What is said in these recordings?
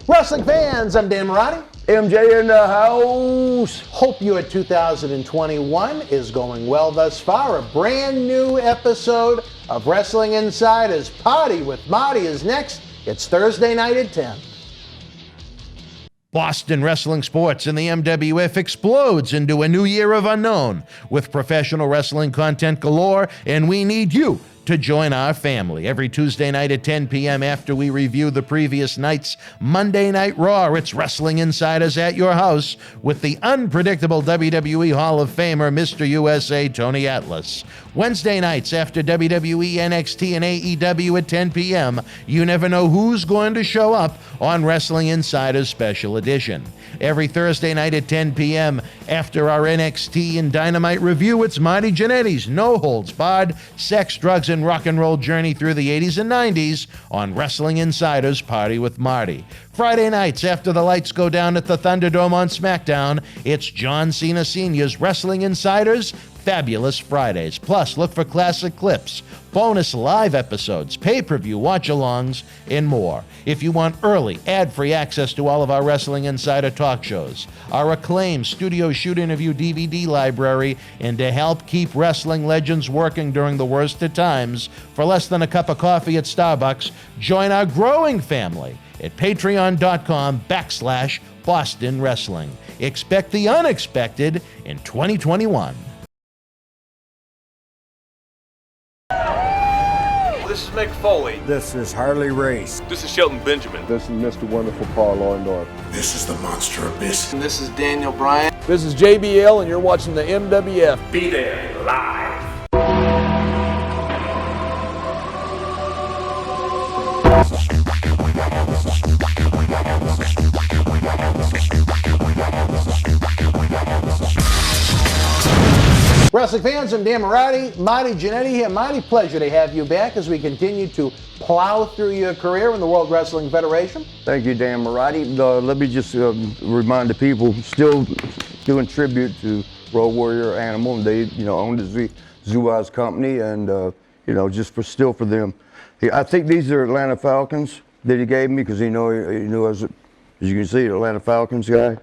Wrestling fans, I'm Dan Marty. MJ in the house. Hope your 2021 is going well thus far. A brand new episode of Wrestling Insiders. Party with Marty is next. It's Thursday night at 10. Boston wrestling sports and the MWF explodes into a new year of unknown with professional wrestling content galore, and we need you to join our family. Every Tuesday night at 10 p.m. after we review the previous night's Monday Night Raw, it's Wrestling Insiders at your house with the unpredictable WWE Hall of Famer, Mr. USA, Tony Atlas. Wednesday nights after WWE, NXT, and AEW at 10 p.m., you never know who's going to show up on Wrestling Insiders Special Edition. Every Thursday night at 10 p.m. after our NXT and Dynamite review, it's Marty Jannetty's No Holds Barred Sex, Drugs, and Rock and Roll journey through the 80s and 90s on Wrestling Insiders Party with Marty. Friday nights after the lights go down at the Thunderdome on SmackDown, it's John Cena Sr.'s Wrestling Insiders Fabulous Fridays. Plus, look for classic clips, bonus live episodes, pay-per-view watch-alongs, and more. If you want early, ad-free access to all of our Wrestling Insider talk shows, our acclaimed studio shoot interview DVD library, and to help keep wrestling legends working during the worst of times, for less than a cup of coffee at Starbucks, join our growing family at patreon.com/Boston Wrestling. Expect the unexpected in 2021. This is Mick Foley. This is Harley Race. This is Shelton Benjamin. This is Mr. Wonderful Paul Orndorff. This is the Monster Abyss. And this is Daniel Bryan. This is JBL, and you're watching the MWF. Be there live. Wrestling fans, I'm Dan Marty. Marty Jannetty here. Marty, pleasure to have you back as we continue to plow through your career in the World Wrestling Federation. Thank you, Dan Marty. Let me just remind the people, still doing tribute to Road Warrior Animal, and they, own the Zuaz company, and just for them. I think these are Atlanta Falcons that he gave me because he knew I was, as you can see, Atlanta Falcons guy.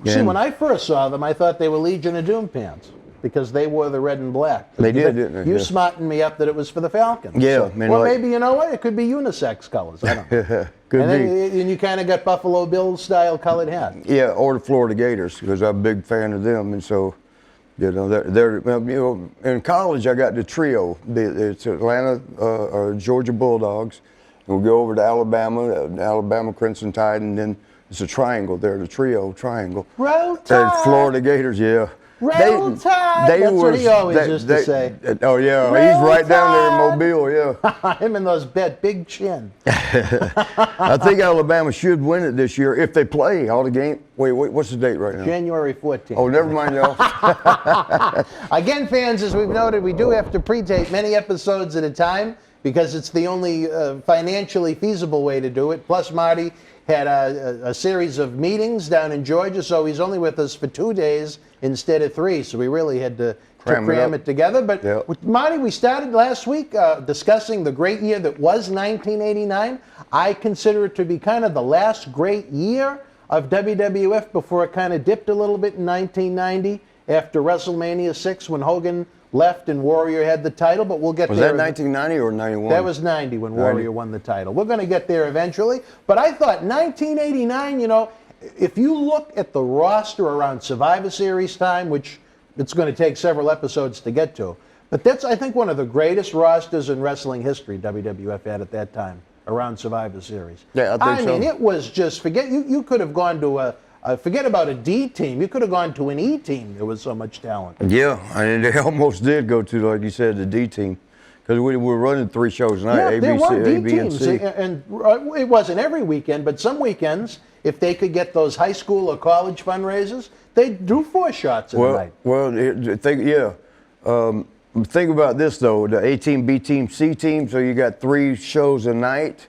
See, when I first saw them, I thought they were Legion of Doom pants, because they wore the red and black. They did, didn't they? You smartened me up that it was for the Falcons. Yeah. So, maybe, you know what? It could be unisex colors. I don't know. Could be. And you kind of got Buffalo Bills style colored hat. Yeah, or the Florida Gators, because I'm a big fan of them. And so, they're in college I got the trio. It's Atlanta or Georgia Bulldogs. We'll go over to Alabama Crimson Tide, and then it's a triangle there, the trio triangle. Roll Tide. Florida Gators, yeah. Roll Tide. That's what he always used to say. Oh, yeah. Roll He's right down there in Tide. Mobile, yeah. Him and those big chin. I think Alabama should win it this year if they play all the game. Wait, what's the date right now? January 14th. Oh, never mind, y'all. Again, fans, as we've noted, we do have to pre-tape many episodes at a time because it's the only financially feasible way to do it. Plus, Marty had a series of meetings down in Georgia, so he's only with us for 2 days instead of 3, so we really had to cram it together. But Marty, we started last week discussing the great year that was 1989. I consider it to be kind of the last great year of WWF before it kind of dipped a little bit in 1990 after WrestleMania 6 when Hogan left and Warrior had the title, but we'll get there. Was that 1990 or 91? That was 90 when Warrior won the title. We're going to get there eventually, but I thought 1989, if you look at the roster around Survivor Series time, which it's going to take several episodes to get to, but that's, I think, one of the greatest rosters in wrestling history WWF had at that time around Survivor Series. Yeah, I think so. I mean, it was just, you could have gone to forget about a D team. You could have gone to an E team. There was so much talent. Yeah, and they almost did go to, like you said, the D team. Because we were running 3 shows a night, Yeah, A, there B, were C, D A, B, and teams, C. and it wasn't every weekend, but some weekends, if they could get those high school or college fundraisers, they'd do 4 shots a night. Think about this, though. The A team, B team, C team, so you got 3 shows a night.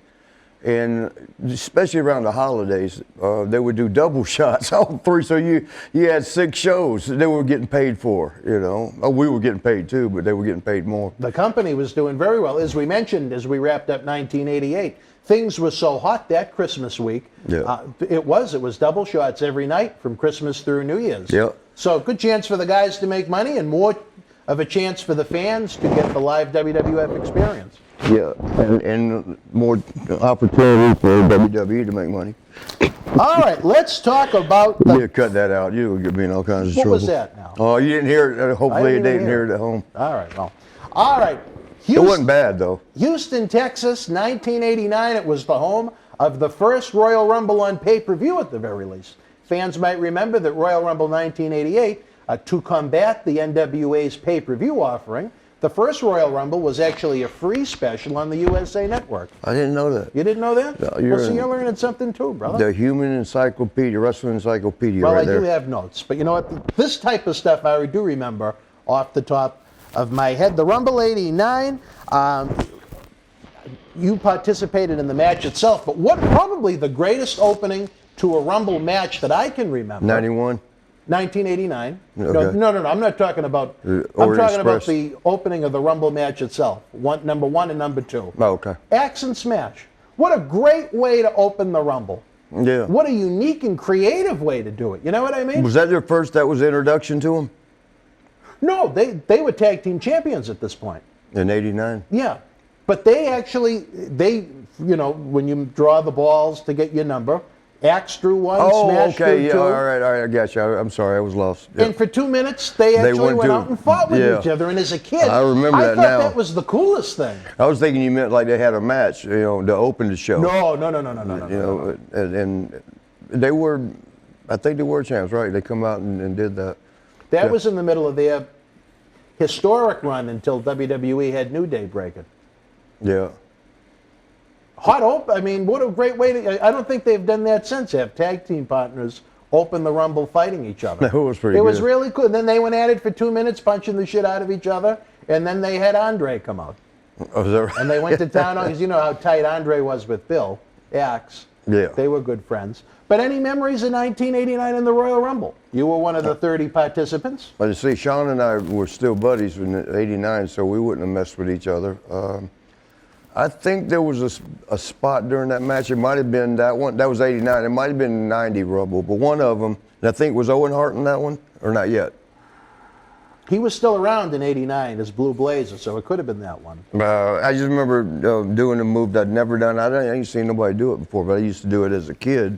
And especially around the holidays, they would do double shots, all three. So you had 6 shows that they were getting paid for, you know. Oh, we were getting paid too, but they were getting paid more. The company was doing very well. As we mentioned, as we wrapped up 1988, things were so hot that Christmas week. Yeah. It was double shots every night from Christmas through New Year's. Yeah. So good chance for the guys to make money and more of a chance for the fans to get the live WWF experience. Yeah, and more opportunity for WWE to make money. All right, let's talk about the... Yeah, cut that out. You'll get me in all kinds of What trouble. was that now? Oh, you didn't hear it. Hopefully I they didn't hear it at home. All right, well. All right. It wasn't bad, though. Houston, Texas, 1989. It was the home of the first Royal Rumble on pay-per-view at the very least. Fans might remember that Royal Rumble 1988, to combat the NWA's pay-per-view offering, the first Royal Rumble was actually a free special on the USA Network. I didn't know that. You didn't know that? No, Well, you're learning something too, brother. The human encyclopedia, wrestling encyclopedia Well, right I there. do have notes, but you know what? This type of stuff I do remember off the top of my head. The Rumble 89, you participated in the match itself, but what probably the greatest opening to a Rumble match that I can remember? 91? 1989. Okay. No, I'm not talking about. I'm Orient talking about Express. the opening of the Rumble match itself. Number 1 and number 2. Oh, okay. Axe and Smash. What a great way to open the Rumble. Yeah. What a unique and creative way to do it. You know what I mean? Was that their first, that was the introduction to them? No, they were tag team champions at this point. In 89? Yeah. But when you draw the balls to get your number, Axe drew 1, Oh, Smash okay. drew Yeah, 2. all right, I got you. I'm sorry, I was lost. Yeah. And for 2 minutes, they actually went out and fought with yeah. each other. And as a kid, I remember that thought now. that was the coolest thing. I was thinking you meant like they had a match, to open the show. No. And they were, I think they were champs, right? They come out and did that. That was in the middle of their historic run until WWE had New Day break it. Yeah. Hot open. I mean, what a great way to. I don't think they've done that since. Have tag team partners open the Rumble fighting each other. That was pretty It was good. really cool. And then they went at it for 2 minutes, punching the shit out of each other. And then they had Andre come out. Oh, is that right? And they went to town on, because you know how tight Andre was with Bill Axe. Yeah. They were good friends. But any memories of 1989 in the Royal Rumble? You were one of the 30 participants. But you see, Sean and I were still buddies in '89, so we wouldn't have messed with each other. I think there was a spot during that match. It might have been that one. That was '89. It might have been '90 Rumble, but one of them. And I think was Owen Hart in that one, or not yet. He was still around in '89 as Blue Blazer, so it could have been that one. I just remember doing a move that I'd never done. I ain't seen nobody do it before, but I used to do it as a kid,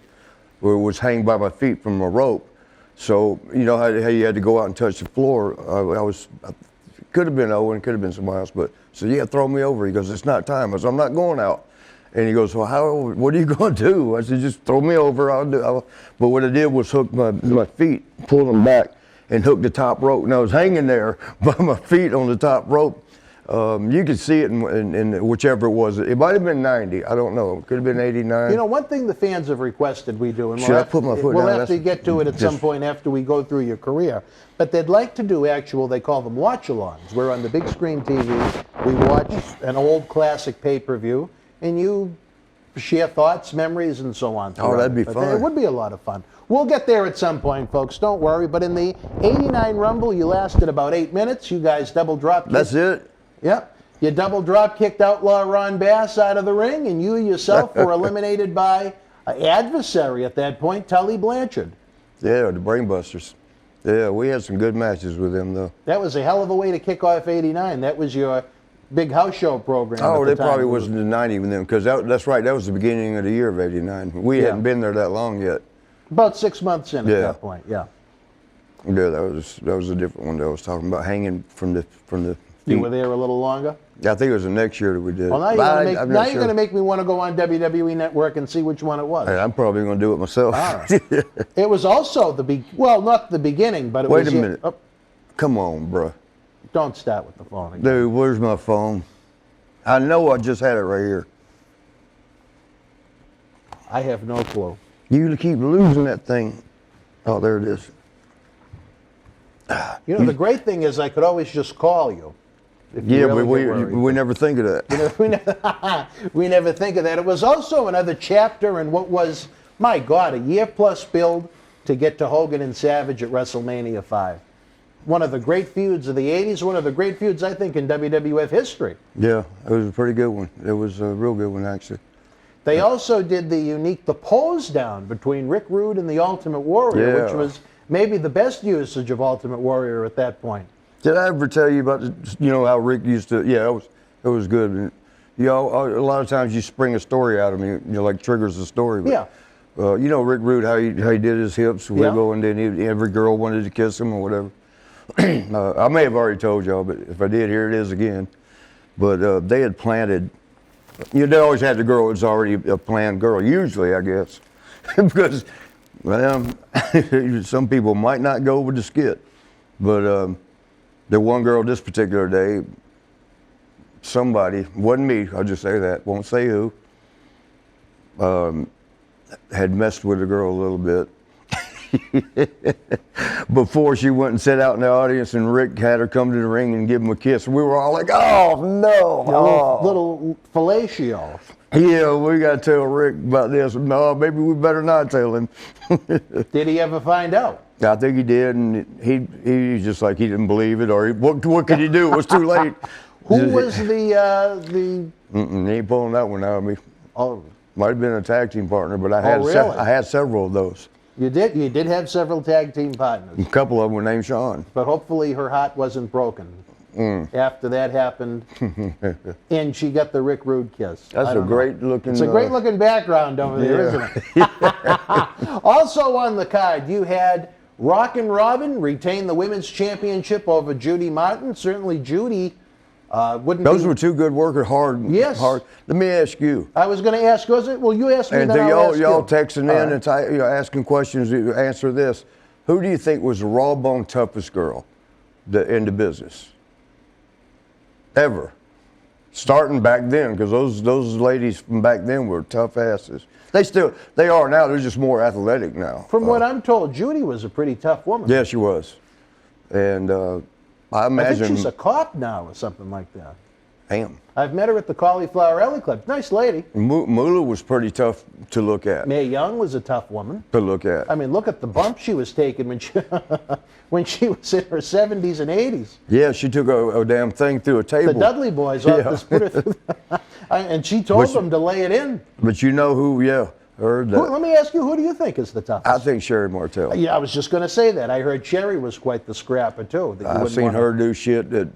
where it was hanging by my feet from a rope. So you know how you had to go out and touch the floor. Could have been Owen, could have been somebody else, but so yeah, throw me over. He goes, it's not time. I said, I'm not going out. And he goes, well, what are you going to do? I said, just throw me over. But what I did was hook my feet, pull them back, and hook the top rope. And I was hanging there by my feet on the top rope. You could see it in whichever it was. It might have been 90. I don't know. It could have been 89. You know, one thing the fans have requested we do, and Should I put my foot we'll down? have to get to it at some point after we go through your career, but they'd like to do they call them watch-alongs, where on the big screen TV, we watch an old classic pay-per-view, and you share thoughts, memories, and so on. Oh, that'd be But fun. It would be a lot of fun. We'll get there at some point, folks. Don't worry. But in the '89 Rumble, you lasted about 8 minutes. You guys double dropped. That's it? Yep. You double drop kicked Outlaw Ron Bass out of the ring, and you yourself were eliminated by an adversary at that point, Tully Blanchard. Yeah, the Brainbusters. Yeah, we had some good matches with them, though. That was a hell of a way to kick off '89. That was your big house show program. Oh, at the they time. probably wasn't in '90 with them, because that's right. That was the beginning of the year of '89. We hadn't been there that long yet. About 6 months in at that point. Yeah. Yeah, that was a different one that I was talking about, hanging from the feet. You were there a little longer. I think it was the next year that we did. Well, now I'm not you're sure. going to make me want to go on WWE Network and see which one it was. Hey, I'm probably going to do it myself. All right. It was also not the beginning, but it was. Wait a minute. Come on, bruh. Don't start with the phone again. Dude, where's my phone? I know I just had it right here. I have no clue. You keep losing that thing. Oh, there it is. You know, the great thing is I could always just call you. if you Yeah, really but get worried. we never think of that. We never think of that. It was also another chapter in what was, my God, a year-plus build to get to Hogan and Savage at WrestleMania 5. One of the great feuds of the 80s, one of the great feuds, I think, in WWF history. Yeah, it was a pretty good one. It was a real good one, actually. They also did the pose down between Rick Rude and the Ultimate Warrior, which was maybe the best usage of Ultimate Warrior at that point. Did I ever tell you about how Rick used to? Yeah, it was good. And, a lot of times you spring a story out of me, like triggers a story. But, Yeah. Rick Rude, how he did his hips wiggle, and then every girl wanted to kiss him or whatever. I may have already told y'all, but if I did, here it is again. But they had planted. They always had the girl that's already a planned girl. Usually, I guess, because some people might not go with the skit, but. The one girl this particular day, somebody, wasn't me, I'll just say that, won't say who, had messed with the girl a little bit before she went and sat out in the audience and Rick had her come to the ring and give him a kiss. We were all like, oh, no. Little fellatio. Yeah, we got to tell Rick about this. No, maybe we better not tell him. Did he ever find out? I think he did, and he just like he didn't believe it, or what could he do? It was too late. Who was the? He ain't pulling that one out of me. Oh, Might have been a tag team partner, but I had several of those. you did have several tag team partners. A couple of them were named Sean. But hopefully her heart wasn't broken after that happened, and she got the Rick Rude kiss. That's a great looking. It's a great looking background over there, isn't it? Also on the card, you had Rockin' Robin retain the women's championship over Judy Martin. Certainly Judy wouldn't Those be... were two good workers, hard. Yes. Hard. Let me ask you. I was going to ask, was it? Well, you asked me, And then I'll ask y'all you. texting in and asking questions, answer this. Who do you think was the raw bone toughest girl in the business? Ever. Starting back then, because those ladies from back then were tough asses. They are now, they're just more athletic now. From what I'm told, Judy was a pretty tough woman. Yeah, she was. And I imagine. I think she's a cop now or something like that. Damn. I've met her at the Cauliflower Alley Club. Nice lady. Moolah was pretty tough to look at. Mae Young was a tough woman. To look at. I mean, look at the bump she was taking when she when she was in her 70s and 80s. Yeah, she took a damn thing through a table. The Dudley boys put her through, and she told them to lay it in. But you know who? Yeah, heard that. Let me ask you, who do you think is the toughest? I think Sherry Martell. Yeah, I was just going to say that. I heard Sherry was quite the scrapper too. I've seen her do shit that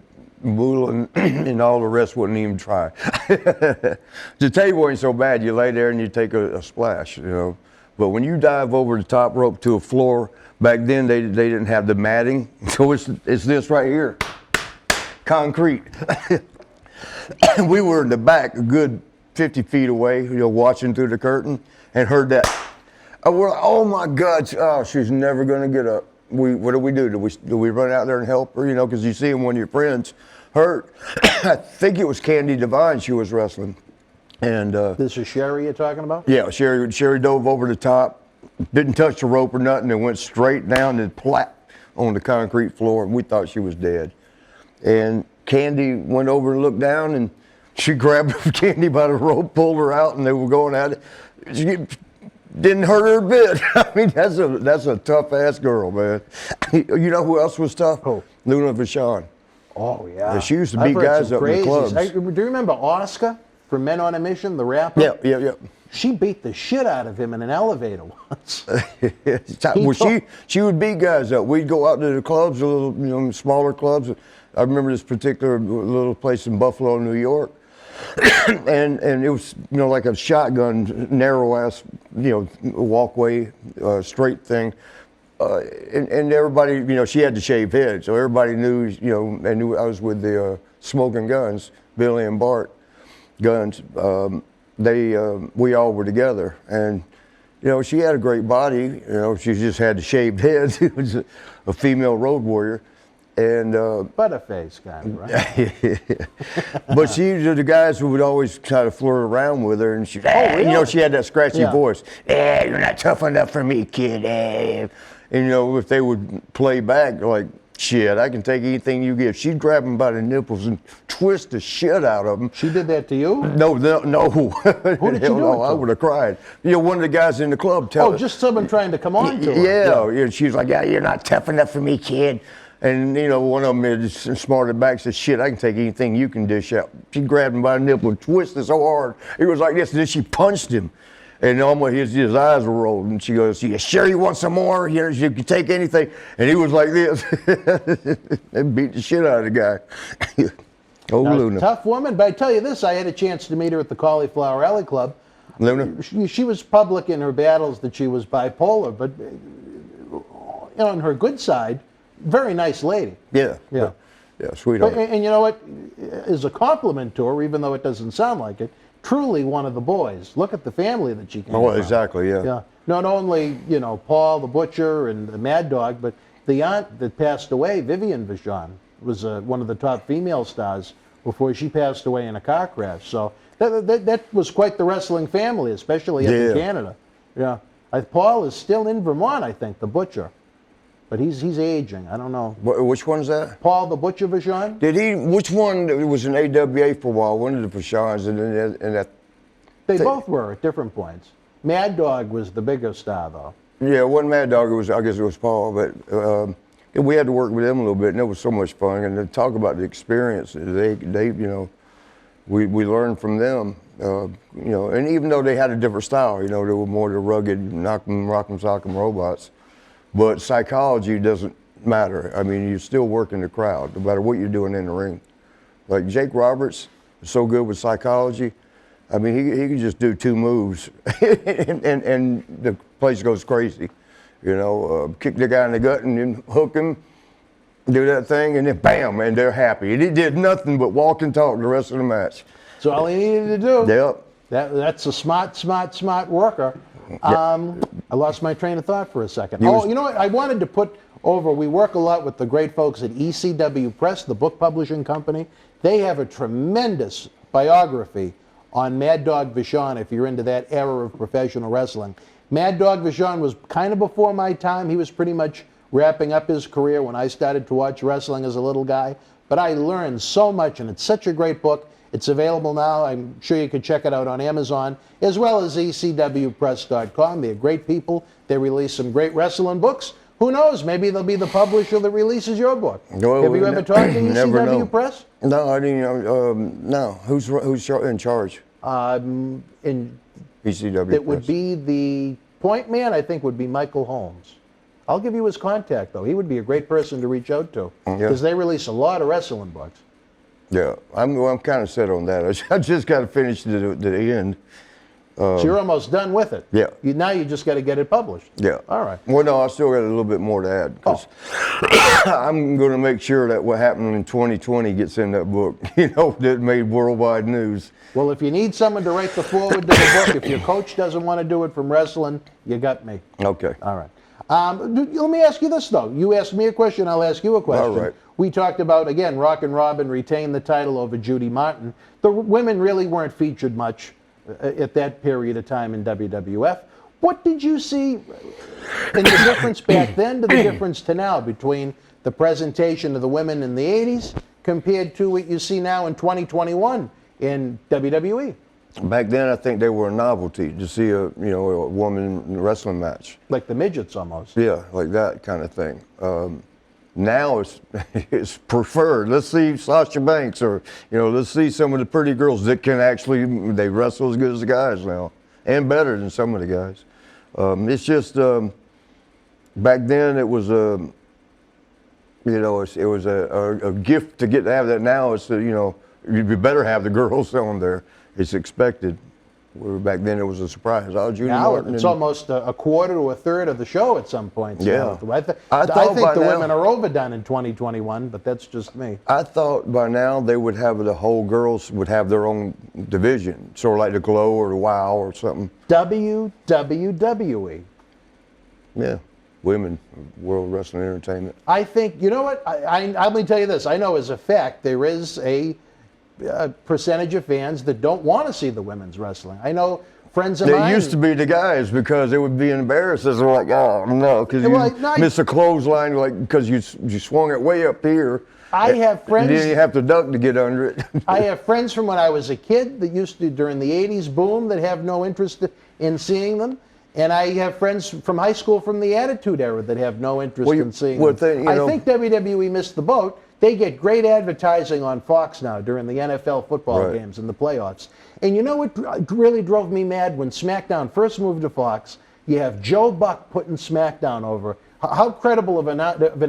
Moolah and all the rest wouldn't even try. The table ain't so bad. You lay there and you take a splash, But when you dive over the top rope to a floor, back then they didn't have the matting, so it's this right here, concrete. We were in the back, a good 50 feet away, watching through the curtain, and heard that. We're like, oh my God! Oh, she's never gonna get up. What do we do? Do we run out there and help her? Because you see one of your friends hurt. I think it was Candy Devine she was wrestling. And this is Sherry you're talking about? Yeah, Sherry dove over the top, didn't touch the rope or nothing, and went straight down and plat on the concrete floor, and we thought she was dead. And Candy went over and looked down, and she grabbed Candy by the rope, pulled her out, and they were going at it. She didn't hurt her a bit. I mean, that's a tough ass girl, man. You know who else was tough? Who? Luna Vachon. Oh yeah. She used to beat guys up in the clubs. Do you remember Oscar from Men on a Mission, the rapper? Yeah. She beat the shit out of him in an elevator once. She would beat guys up. We'd go out to the clubs, the little, smaller clubs. I remember this particular little place in Buffalo, New York. and it was like a shotgun, narrow ass walkway, straight thing, and everybody she had to shave head, so everybody knew they knew I was with the Smoking Guns, Billy and Bart Guns. We all were together, and she had a great body. She just had to shaved head. She was a female road warrior. And Butterface kind of, right? But she was the guys who would always try to flirt around with her, and she, really? She had that scratchy voice. You're not tough enough for me, kid. And if they would play back, like shit, I can take anything you give. She'd grab him by the nipples and twist the shit out of him. She did that to you? No. Who did you do it to? I would have cried. You know, one of the guys in the club tell Oh, just someone trying to come on to her. Yeah, she's like, yeah, you're not tough enough for me, kid. And, you know, one of them just smarted back and said, shit, I can take anything you can dish out. She grabbed him by the nipple and twisted so hard. He was like this, and then she punched him. And almost his eyes were rolled. And she goes, you sure you want some more? You can take anything. And he was like this. And beat the shit out of the guy. Oh, Now, Luna. tough woman, but I tell you this, I had a chance to meet her at the Cauliflower Alley Club. Luna? She was public in her battles that she was bipolar, but on her good side, very nice lady. Yeah. Yeah. Yeah, sweetheart. And you know what? As a compliment to her, even though it doesn't sound like it, truly one of the boys. Look at the family that she came from. Exactly, yeah. Yeah. Not only, Paul the Butcher and the Mad Dog, but the aunt that passed away, Vivian Vachon, was one of the top female stars before she passed away in a car crash. So that was quite the wrestling family, especially up in Canada. Yeah. Paul is still in Vermont, I think, the Butcher. But he's aging. I don't know. Which one's that? Paul the Butcher Vachon? Which one was in AWA for a while? One of the Vachons and that. They both were at different points. Mad Dog was the bigger star, though. Yeah, it wasn't Mad Dog. I guess it was Paul. But we had to work with them a little bit, and it was so much fun. And to talk about the experience, we learned from them. And even though they had a different style, they were more the rugged, rock 'em, sock 'em robots. But psychology doesn't matter. I mean, you're still working the crowd, no matter what you're doing in the ring. Like Jake Roberts is so good with psychology. I mean, he can just do 2 moves, and the place goes crazy. Kick the guy in the gut and then hook him, do that thing, and then bam, and they're happy. And he did nothing but walk and talk the rest of the match. So all he needed to do. Yep. That's a smart worker. I lost my train of thought for a second. You know what? I wanted to put over, we work a lot with the great folks at ECW Press, the book publishing company. They have a tremendous biography on Mad Dog Vachon, if you're into that era of professional wrestling. Mad Dog Vachon was kind of before my time. He was pretty much wrapping up his career when I started to watch wrestling as a little guy. But I learned so much, and it's such a great book. It's available now. I'm sure you can check it out on Amazon, as well as ecwpress.com. They're great people. They release some great wrestling books. Who knows? Maybe they'll be the publisher that releases your book. No, have you ever talked to ECW Press? No, I didn't. No. Who's in charge? In ECW It would Press. be the point man, I think, would be Michael Holmes. I'll give you his contact, though. He would be a great person to reach out to, because they release a lot of wrestling books. Yeah, I'm kind of set on that. I just got to finish the end. So you're almost done with it. Yeah. Now you just got to get it published. Yeah. All right. Well, no, I still got a little bit more to add, because I'm going to make sure that what happened in 2020 gets in that book, that made worldwide news. Well, if you need someone to write the foreword to the book, if your coach doesn't want to do it from wrestling, you got me. Okay. All right. Let me ask you this, though. You asked me a question, I'll ask you a question. All right. We talked about, again, Rockin' Robin retained the title over Judy Martin. The women really weren't featured much at that period of time in WWF. What did you see in the difference back then to the difference to now between the presentation of the women in the 80s compared to what you see now in 2021 in WWE? Back then, I think they were a novelty to see a woman wrestling match. Like the midgets almost. Yeah, like that kind of thing. Now it's preferred. Let's see Sasha Banks, or let's see some of the pretty girls that can actually they wrestle as good as the guys now, and better than some of the guys. It's just back then it was a gift to get to have that. Now it's you better have the girls on there. It's expected. Where back then it was a surprise. Judy Now Martin it's almost a quarter to a third of the show at some points. Yeah. I think the women are overdone in 2021, but that's just me. I thought by now they would have the whole girls would have their own division, sort of like the Glow or the WOW or something. WWE. Yeah, Women World Wrestling Entertainment. I think, you know what? Let me tell you this. I know as a fact there is a percentage of fans that don't want to see the women's wrestling. I know friends of They mine. used to be the guys because they would be embarrassed. They're like, oh no, because Well, you no, missed a clothesline, like because you swung it way up here. I have friends. And then you have to duck to get under it. I have friends from when I was a kid that used to, during the 80s boom, that have no interest in seeing them. And I have friends from high school from the Attitude Era that have no interest in seeing them. I think WWE missed the boat. They get great advertising on Fox now during the NFL football games and the playoffs. And you know what really drove me mad? When SmackDown first moved to Fox, you have Joe Buck putting SmackDown over. How credible of an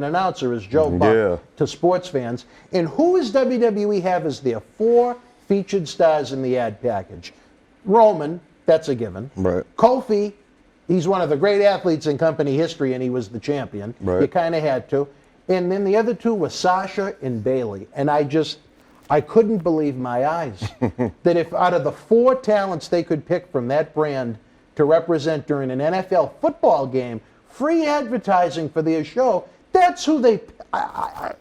announcer is Joe Buck to sports fans? And who does WWE have as their 4 featured stars in the ad package? Roman, that's a given. Right. Kofi, he's one of the great athletes in company history, and he was the champion. Right. You kind of had to. And then the other 2 were Sasha and Bayley. And I couldn't believe my eyes that if out of the 4 talents they could pick from that brand to represent during an NFL football game, free advertising for their show, that's who they... I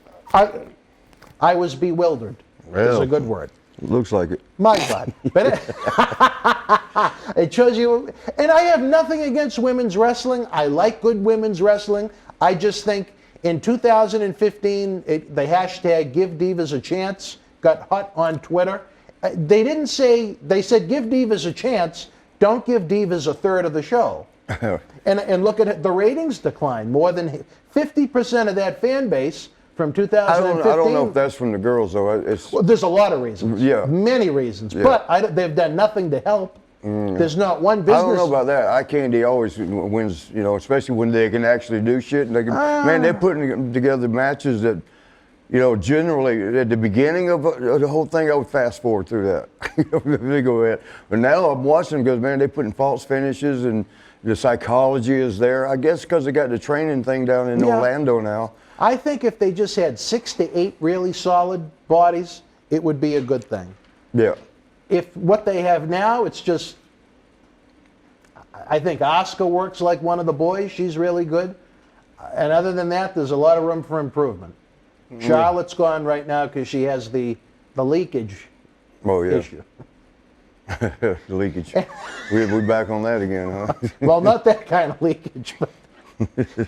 was bewildered. Well, is a good word. Looks like it. My God. But it shows you... And I have nothing against women's wrestling. I like good women's wrestling. I just think in 2015, the hashtag Give Divas a Chance got hot on Twitter. They didn't say... They said give Divas a chance. Don't give Divas a third of the show. And look at it. The ratings declined. More than 50% of that fan base from 2015. I don't know if that's from the girls, though. Well, there's a lot of reasons. Yeah. Many reasons. Yeah. But they've done nothing to help. There's not one business. I don't know about that. Eye Candy always wins, especially when they can actually do shit. And they can, man, they're putting together matches that, generally at the beginning of the whole thing, I would fast forward through that. They go ahead. But now I'm watching because, man, they're putting false finishes and the psychology is there. I guess because they got the training thing down in Orlando now. I think if they just had 6 to 8 really solid bodies, it would be a good thing. Yeah. If what they have now, it's just, I think Asuka works like one of the boys. She's really good. And other than that, there's a lot of room for improvement. Charlotte's gone right now because she has the leakage issue. The leakage. We're back on that again, huh? Well, not that kind of leakage, but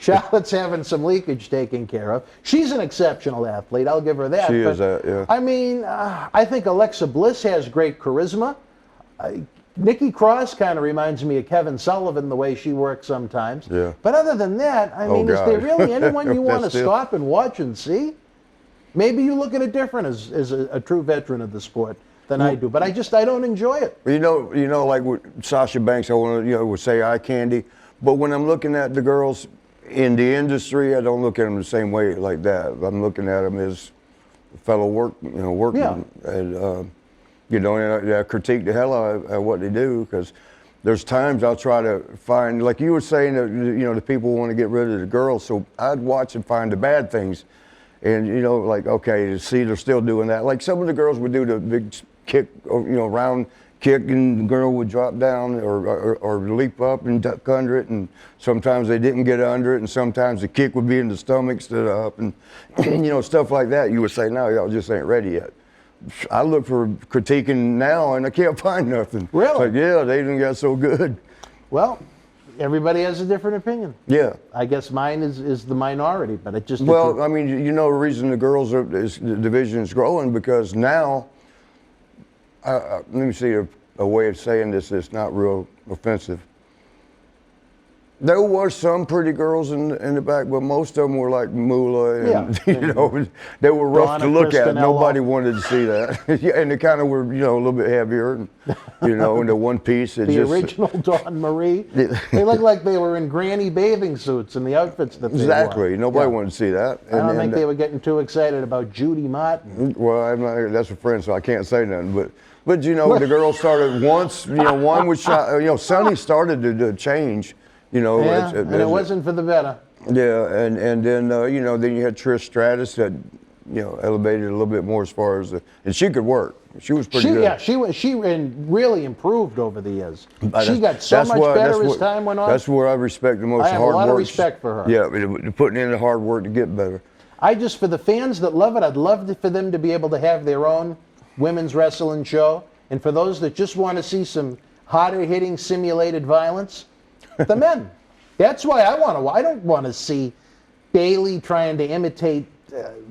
Charlotte's having some leakage taken care of. She's an exceptional athlete. I'll give her that. She is that, yeah. I mean, I think Alexa Bliss has great charisma. Nikki Cross kind of reminds me of Kevin Sullivan, the way she works sometimes. Yeah. But other than that, I mean, is there really anyone you want to stop and watch and see? Maybe you look at it different as a true veteran of the sport than I do, but I don't enjoy it. Like with Sasha Banks, I want to, would say eye candy. But when I'm looking at the girls in the industry, I don't look at them the same way like that. I'm looking at them as fellow workmen, and and I critique the hell out of what they do because there's times I'll try to find, like you were saying, that the people want to get rid of the girls, so I'd watch and find the bad things, and like okay, see they're still doing that. Like some of the girls would do the big kick, round kick, and the girl would drop down or leap up and duck under it, and sometimes they didn't get under it, and sometimes the kick would be in the stomach instead of up, and stuff like that. You would say, no, y'all just ain't ready yet. I look for critiquing now, and I can't find nothing. Really? It's like, yeah, they didn't get so good. Well, everybody has a different opinion. Yeah. I guess mine is the minority, but it just... Well, I mean, the reason the girls the division is growing because now, let me see a way of saying this that's not real offensive. There were some pretty girls in the back, but most of them were like Moolah, and they were rough to look at. Nobody wanted to see that. Yeah, and they kind of were, a little bit heavier, and in the one piece. The original Dawn Marie. They looked like they were in granny bathing suits and the outfits that they wore. Exactly. Nobody wanted to see that. I don't think they were getting too excited about Judy Martin. Well, that's a friend, so I can't say nothing. But the girls started once. One was shot. Sonny started to change. And it wasn't for the better. Yeah, and then then you had Trish Stratus that elevated a little bit more as far as and she could work. She was pretty good. Yeah, she really improved over the years. She got so much better as time went on. That's where I respect the most. I have a lot of respect for her. Yeah, putting in the hard work to get better. For the fans that love it, I'd love for them to be able to have their own women's wrestling show. And for those that just want to see some harder hitting simulated violence? The men. That's why I don't want to see Bailey trying to imitate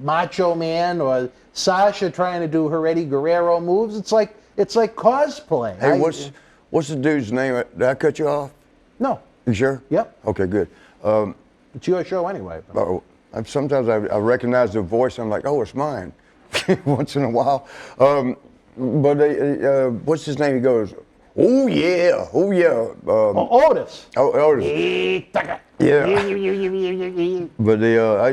Macho Man or Sasha trying to do her Eddie Guerrero moves. It's like cosplay. Hey, what's the dude's name? Did I cut you off? No. You sure? Yep. Okay, good. It's your show anyway. Sometimes I recognize the voice. I'm like, oh, it's mine. Once in a while. What's his name? He goes, oh yeah, oh yeah. Otis. Otis. Yeah. But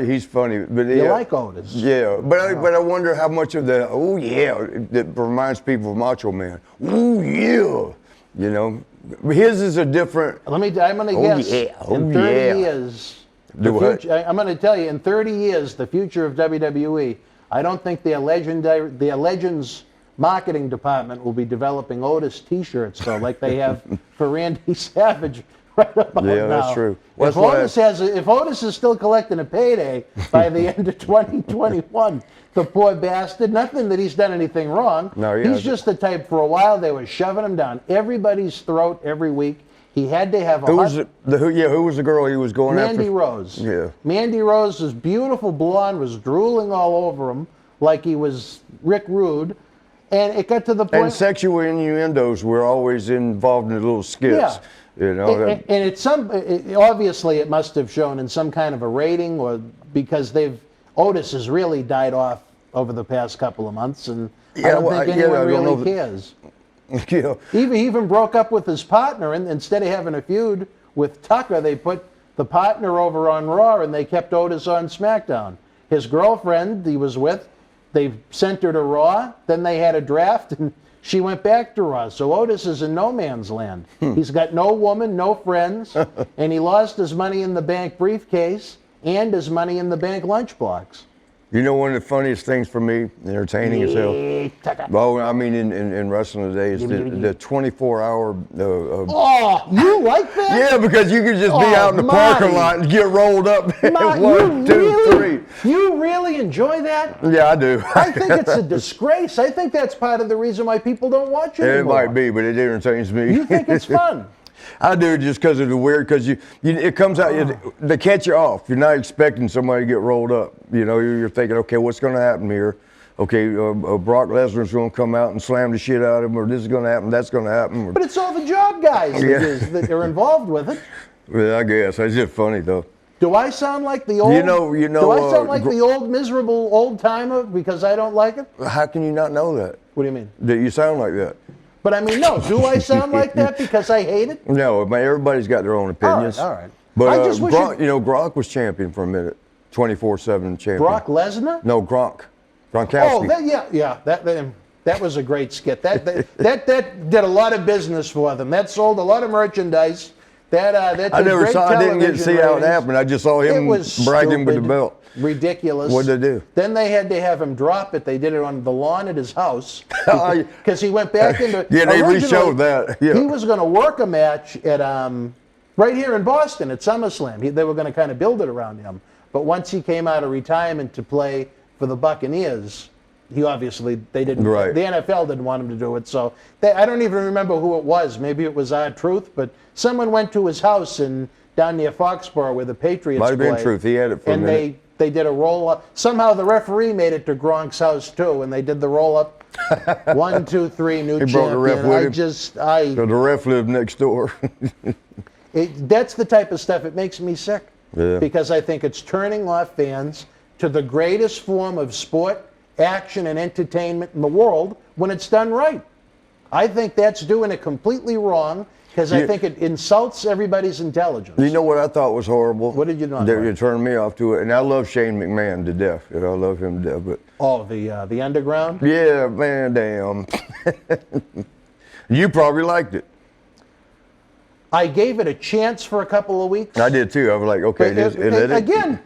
he's funny. But You like Otis? Yeah, but I wonder how much of the oh yeah that reminds people of Macho Man. Oh yeah, you know, his is a different. I'm going to guess. Yeah. In 30 years. Do what? I'm going to tell you, in 30 years, the future of WWE, I don't think their Legends marketing department will be developing Otis T-shirts, though, like they have for Randy Savage right about now. Yeah, that's true. If Otis is still collecting a payday by the end of 2021, the poor bastard, nothing that he's done anything wrong. No, he's just the type, for a while, they were shoving him down everybody's throat every week. He had to have Who was the girl he was going after? Mandy Rose. Yeah. Mandy Rose, this beautiful blonde, was drooling all over him like he was Rick Rude. And it got to the point. And sexual innuendos were always involved in the little skits. Yeah. You know. Obviously it must have shown in some kind of a rating, or because Otis has really died off over the past couple of months, and I don't think anyone really cares. Yeah. He even broke up with his partner, and instead of having a feud with Tucker, they put the partner over on Raw, and they kept Otis on SmackDown. His girlfriend he was with, they sent her to Raw, then they had a draft, and she went back to Raw. So Otis is in no man's land. He's got no woman, no friends, and he lost his Money in the Bank briefcase and his Money in the Bank lunchbox. You know, one of the funniest things for me, entertaining as hell. Well, I mean, in wrestling today is the 24-hour. Oh, you like that? Yeah, because you could just be out in the parking lot and get rolled up. One, two, three. You really enjoy that? Yeah, I do. I think it's a disgrace. I think that's part of the reason why people don't watch it anymore. It might be, but it entertains me. You think it's fun? I do, just because of the weird, because it comes out, they catch you off. You're not expecting somebody to get rolled up. You know, you're thinking, okay, what's going to happen here? Okay, Brock Lesnar's going to come out and slam the shit out of him, or this is going to happen, that's going to happen. But it's all the job guys that are involved with it. Well, I guess. It's just funny, though. Do I sound like the old? Do I sound like the old miserable old timer because I don't like it? How can you not know that? What do you mean? That you sound like that? But I mean, no. Do I sound like that because I hate it? No, everybody's got their own opinions. All right. But I just wish Gronk was champion for a minute, 24/7 champion. Brock Lesnar? No, Gronkowski. Oh, that was a great skit. That did a lot of business for them. That sold a lot of merchandise. I didn't get to see how it happened. I just saw him bragging with the belt. Ridiculous. What did they do? Then they had to have him drop it. They did it on the lawn at his house because he went back into. Yeah, they re-showed that. Yeah. He was going to work a match at right here in Boston at SummerSlam. They were going to kind of build it around him. But once he came out of retirement to play for the Buccaneers, they didn't. Right. The NFL didn't want him to do it. So I don't even remember who it was. Maybe it was R-Truth, but someone went to his house down near Foxborough where the Patriots Might have been play, Truth. He had it for a minute. They did a roll-up. Somehow the referee made it to Gronk's house, too, and they did the roll-up. 1, 2, 3, new champion. He brought the ref with him. So the ref lived next door. That's the type of stuff, it makes me sick. Yeah. Because I think it's turning off fans to the greatest form of sport, action, and entertainment in the world when it's done right. I think that's doing it completely wrong. Because I think it insults everybody's intelligence. You know what I thought was horrible? What did you not like? You turned me off to it. And I love Shane McMahon to death. I love him to death. But the Underground? Yeah, man, damn. You probably liked it. I gave it a chance for a couple of weeks. I did too. I was like, okay. Again,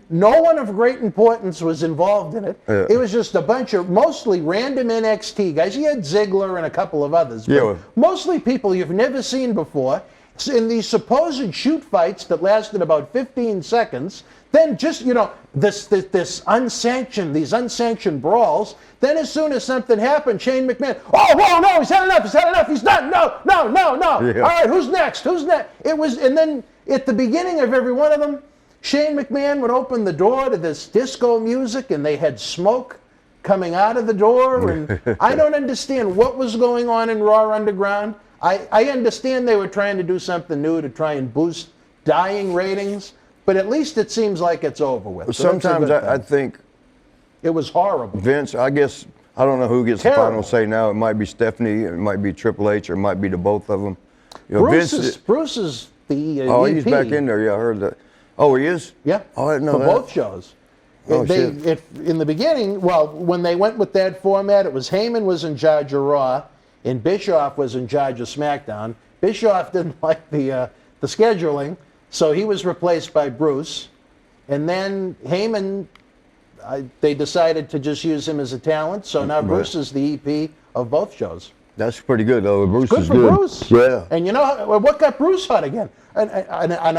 no one of great importance was involved in it. Yeah. It was just a bunch of mostly random NXT guys. You had Ziggler and a couple of others. But mostly people you've never seen before in these supposed shoot fights that lasted about 15 seconds. Then just, these unsanctioned brawls. Then as soon as something happened, Shane McMahon, oh, whoa, no, he's had enough, he's done, no. Yeah. All right, who's next? And then at the beginning of every one of them, Shane McMahon would open the door to this disco music, and they had smoke coming out of the door, and I don't understand what was going on in Raw Underground. I understand they were trying to do something new to try and boost dying ratings, but at least it seems like it's over with. So Sometimes I think it was horrible. Vince, I guess, I don't know who gets Terrible. the final say now. It might be Stephanie, it might be Triple H, or it might be the both of them. You know, Bruce is the oh, EP. he's back in there. Yeah, I heard that. Oh, he is? Yeah. Oh, I didn't know for that. both shows. Oh, shit. In the beginning, well, when they went with that format, it was Heyman was in charge of Raw, and Bischoff was in charge of SmackDown. Bischoff didn't like the scheduling, so he was replaced by Bruce. And then Heyman, they decided to just use him as a talent, so now Bruce is the EP of both shows. That's pretty good, though. Bruce Good is for good. Bruce. Yeah. And you know what got Bruce hot again? And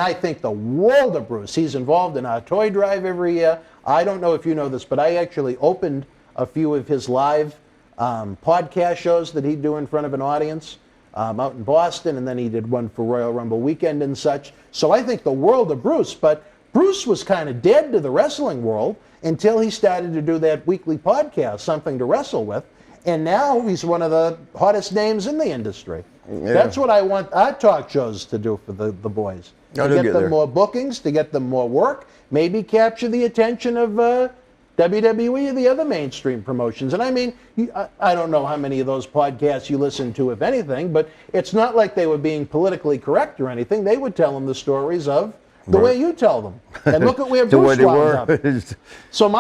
I think the world of Bruce. He's involved in our toy drive every year. I don't know if you know this, but I actually opened a few of his live podcast shows that he'd do in front of an audience out in Boston, and then he did one for Royal Rumble weekend and such. So I think the world of Bruce, but Bruce was kind of dead to the wrestling world until he started to do that weekly podcast, Something to Wrestle With. And now he's one of the hottest names in the industry. Yeah. That's what I want our talk shows to do for the boys. To they'll get get them there. more bookings, to get them more work, maybe capture the attention of WWE or the other mainstream promotions. And I mean, I don't know how many of those podcasts you listen to, if anything, but it's not like they were being politically correct or anything. They would tell them the stories of the way you tell them. And look at where The way Bruce they wound were. up. So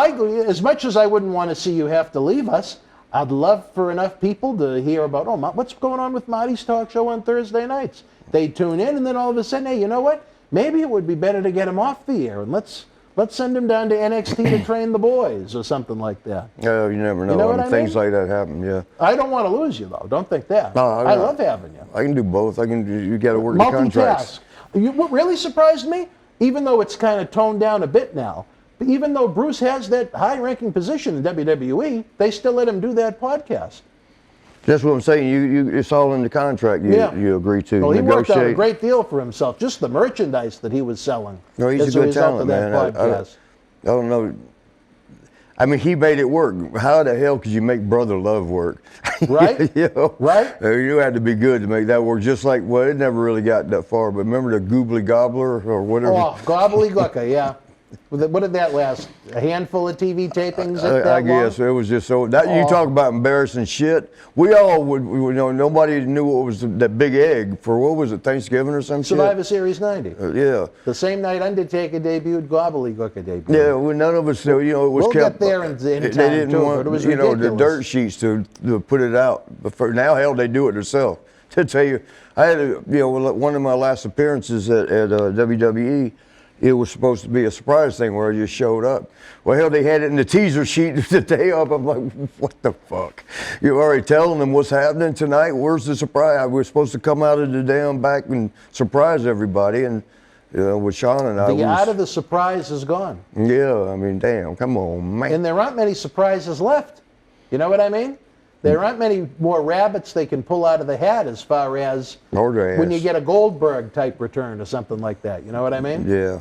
as much as I wouldn't want to see you have to leave us, I'd love for enough people to hear about, what's going on with Marty's talk show on Thursday nights. They tune in, and then all of a sudden, hey, you know what? Maybe it would be better to get him off the air, and let's send him down to NXT to train the boys or something like that. Yeah, you never know. You know what I Things mean? like that happen, yeah. I don't want to lose you, though. Don't think that. No, I love having you. I can do both. You got to work the contracts. What really surprised me, even though it's kind of toned down a bit now, but even though Bruce has that high-ranking position in WWE, they still let him do that podcast. That's what I'm saying. It's all in the contract you agree to. Well, he worked out a negotiate. great deal for himself. Just the merchandise that he was selling. No, he's as a good result talent, of that man. podcast. I don't know. I mean, he made it work. How the hell could you make Brother Love work? Right? You know? Right? You had to be good to make that work. Just like, well, it never really got that far. But remember the Goobly Gobbler or whatever? Oh, gobbledygooker, yeah. What did that last? A handful of TV tapings? I guess it was just so that you talk about embarrassing shit. We all would, nobody knew what was that big egg for what was it, Thanksgiving or some Survivor Series 90. yeah. The same night Undertaker debuted, Gobbledygooker debuted. Yeah, well, none of us, it was We'll kept. get there in they time, didn't too, want, but it was the ridiculous. dirt sheets to put it out. But for now, hell, they do it themselves. To tell you, I had, one of my last appearances at WWE. It was supposed to be a surprise thing where I just showed up. Well, hell, they had it in the teaser sheet the day up. I'm like, what the fuck? You're already telling them what's happening tonight? Where's the surprise? We're supposed to come out of the damn back and surprise everybody. And, with Sean and I. The art of the surprise is gone. Yeah, I mean, damn, come on, man. And there aren't many surprises left. You know what I mean? There aren't many more rabbits they can pull out of the hat as far as when you get a Goldberg type return or something like that. You know what I mean? Yeah.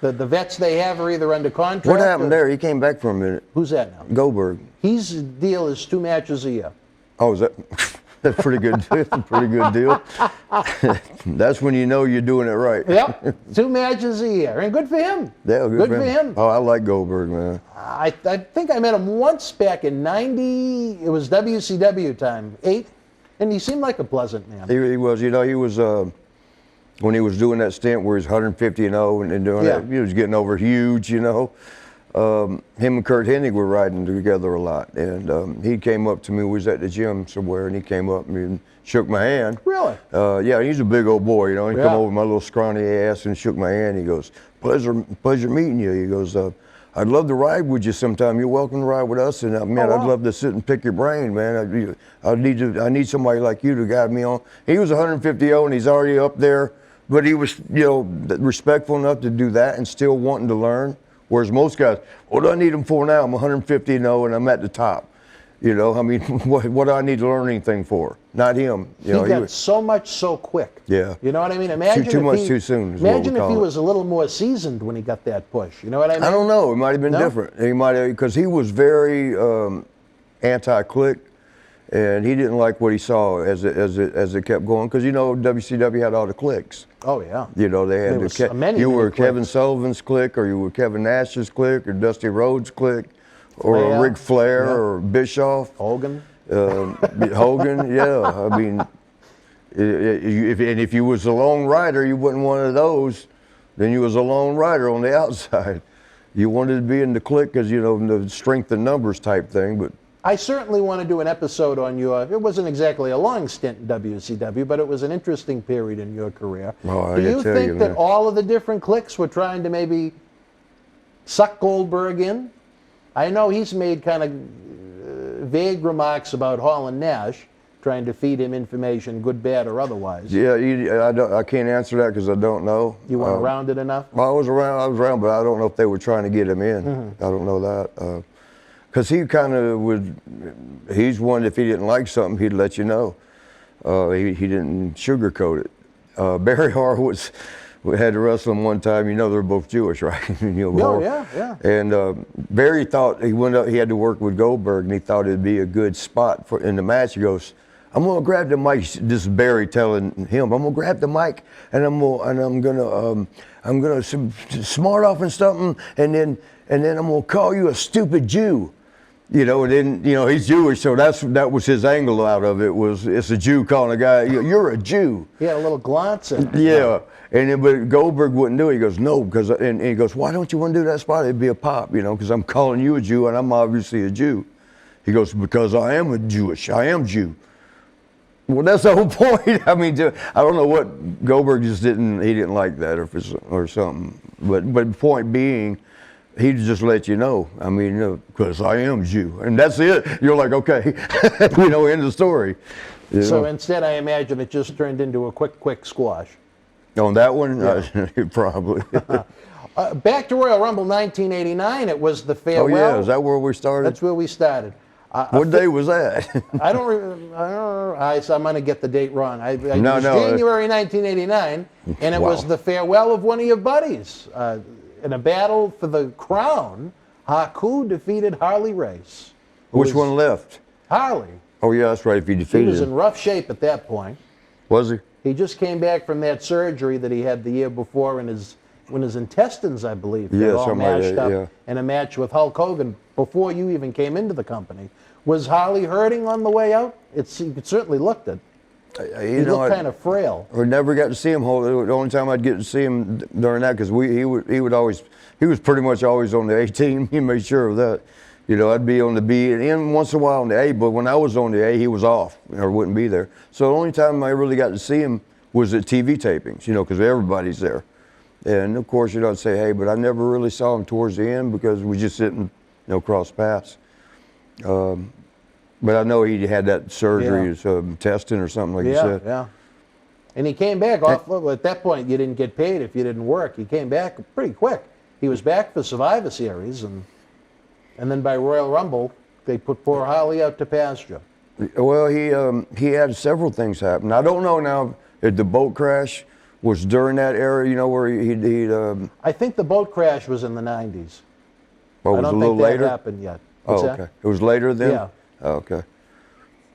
The vets they have are either under contract. What happened there? He came back for a minute. Who's that now? Goldberg. His deal is 2 matches a year. Oh, is that? That's pretty good. That's a pretty good deal. That's when you know you're doing it right. Yep, 2 matches a year, and good for him. Yeah, good for him. Oh, I like Goldberg, man. I think I met him once back in '90. It was WCW time, 8, and he seemed like a pleasant man. He was. He was. When he was doing that stint where he's 150-0 and doing that, he was getting over huge, Him and Kurt Hennig were riding together a lot. And he came up to me, we was at the gym somewhere, and he came up and shook my hand. Really? Yeah, he's a big old boy, He come over my little scrawny ass and shook my hand. He goes, pleasure meeting you. He goes, I'd love to ride with you sometime. You're welcome to ride with us. And man, I'd love to sit and pick your brain, man. I need somebody like you to guide me on. He was 150-0 and he's already up there. But he was, respectful enough to do that and still wanting to learn, Whereas most guys, what do I need them for now? I'm 150 and 0 and I'm at the top. You know, I mean, what do I need to learn anything for? Not him. You know, he got so much so quick. Yeah. You know what I mean? Imagine Too if much he, too soon is what we Imagine if call he it. was a little more seasoned when he got that push. You know what I mean? I don't know. It might have been No? different. He might have, because he was very anti-click, and he didn't like what he saw as it kept going. Because you know, WCW had all the clicks. Oh yeah. You know, they had There was many, you many were Kevin cliques. Sullivan's clique, or you were Kevin Nash's clique, or Dusty Rhodes' clique, or Flair. Ric Flair, Yeah. or Bischoff. Hogan. Hogan, yeah. I mean, if you was a lone rider, you wasn't one of those. Then you was a lone rider on the outside. You wanted to be in the clique because, you know, the strength in numbers type thing. But I certainly want to do an episode on your. It wasn't exactly a long stint in WCW, but it was an interesting period in your career. Oh, I Do you gotta tell think you, that man. all of the different cliques were trying to maybe suck Goldberg in? I know he's made kind of vague remarks about Hall and Nash, trying to feed him information, good, bad, or otherwise. yeah, I can't answer that because I don't know. You weren't around it enough? I was around, but I don't know if they were trying to get him in. I don't know that. Because he kind of would, he's one, if he didn't like something, he'd let you know. He didn't sugarcoat it. Barry Horowitz, we had to wrestle him one time. You know, they're both Jewish, right? You know, Oh, yeah. And Barry thought he went up, he had to work with Goldberg, and he thought it'd be a good spot for in the match. He goes, "I'm gonna grab the mic." This is Barry telling him, "I'm gonna grab the mic, and I'm gonna smart off and something, and then I'm gonna call you a stupid Jew." You know, and then, you know, he's Jewish, so that was his angle out of it, was it's a Jew calling a guy, "You're a Jew." He had a little glance in it. Yeah, and then, but Goldberg wouldn't do it. He goes, "No," because and he goes, "Why don't you want to do that spot? It'd be a pop, you know, because I'm calling you a Jew and I'm obviously a Jew." He goes, "Because I am Jew." Well, that's the whole point. I mean, I don't know what Goldberg just didn't like that or something. But the point being, he'd just let you know. I mean, because I am Jew, and that's it. You're like, okay, you know, end of story. You So know? instead, I imagine it just turned into a quick squash. On that one, probably. Back to Royal Rumble 1989, it was the Oh farewell. yeah, is that where we started? That's where we started. What day was that? I don't remember. I'm going to get the date wrong. It was No. January 1989, and it was Wow. the farewell of one of your buddies. In a battle for the crown, Haku defeated Harley Race. Which one left? Harley. Oh yeah, that's right. If he He defeated was in him, rough shape at that point. was he? He just came back from that surgery that he had the year before when his intestines, I believe, Yeah, got all something like mashed that, up yeah. in a match with Hulk Hogan before you even came into the company. Was Harley hurting on the way out? You certainly looked it. He looked kind of frail. We never got to see him hold it. The only time I'd get to see him during that, because he was pretty much always on the A team. He made sure of that. You know, I'd be on the B and once in a while on the A, but when I was on the A, he was off or wouldn't be there. So the only time I really got to see him was at TV tapings, you know, because everybody's there. And of course, you know, I'd say, hey, but I never really saw him towards the end because we just didn't, cross paths. But I know he had that surgery, testing or something like you said. Yeah. And he came back off. Well, at that point, you didn't get paid if you didn't work. He came back pretty quick. He was back for Survivor Series, and then by Royal Rumble, they put poor Harley out to pasture. Well, he had several things happen. I don't know now if the boat crash was during that era, you know, where he'd I think the boat crash was in the 90s. well, I it was don't a little think that later. happened yet. What's Oh, that? okay. It was later then? Yeah. Oh, okay.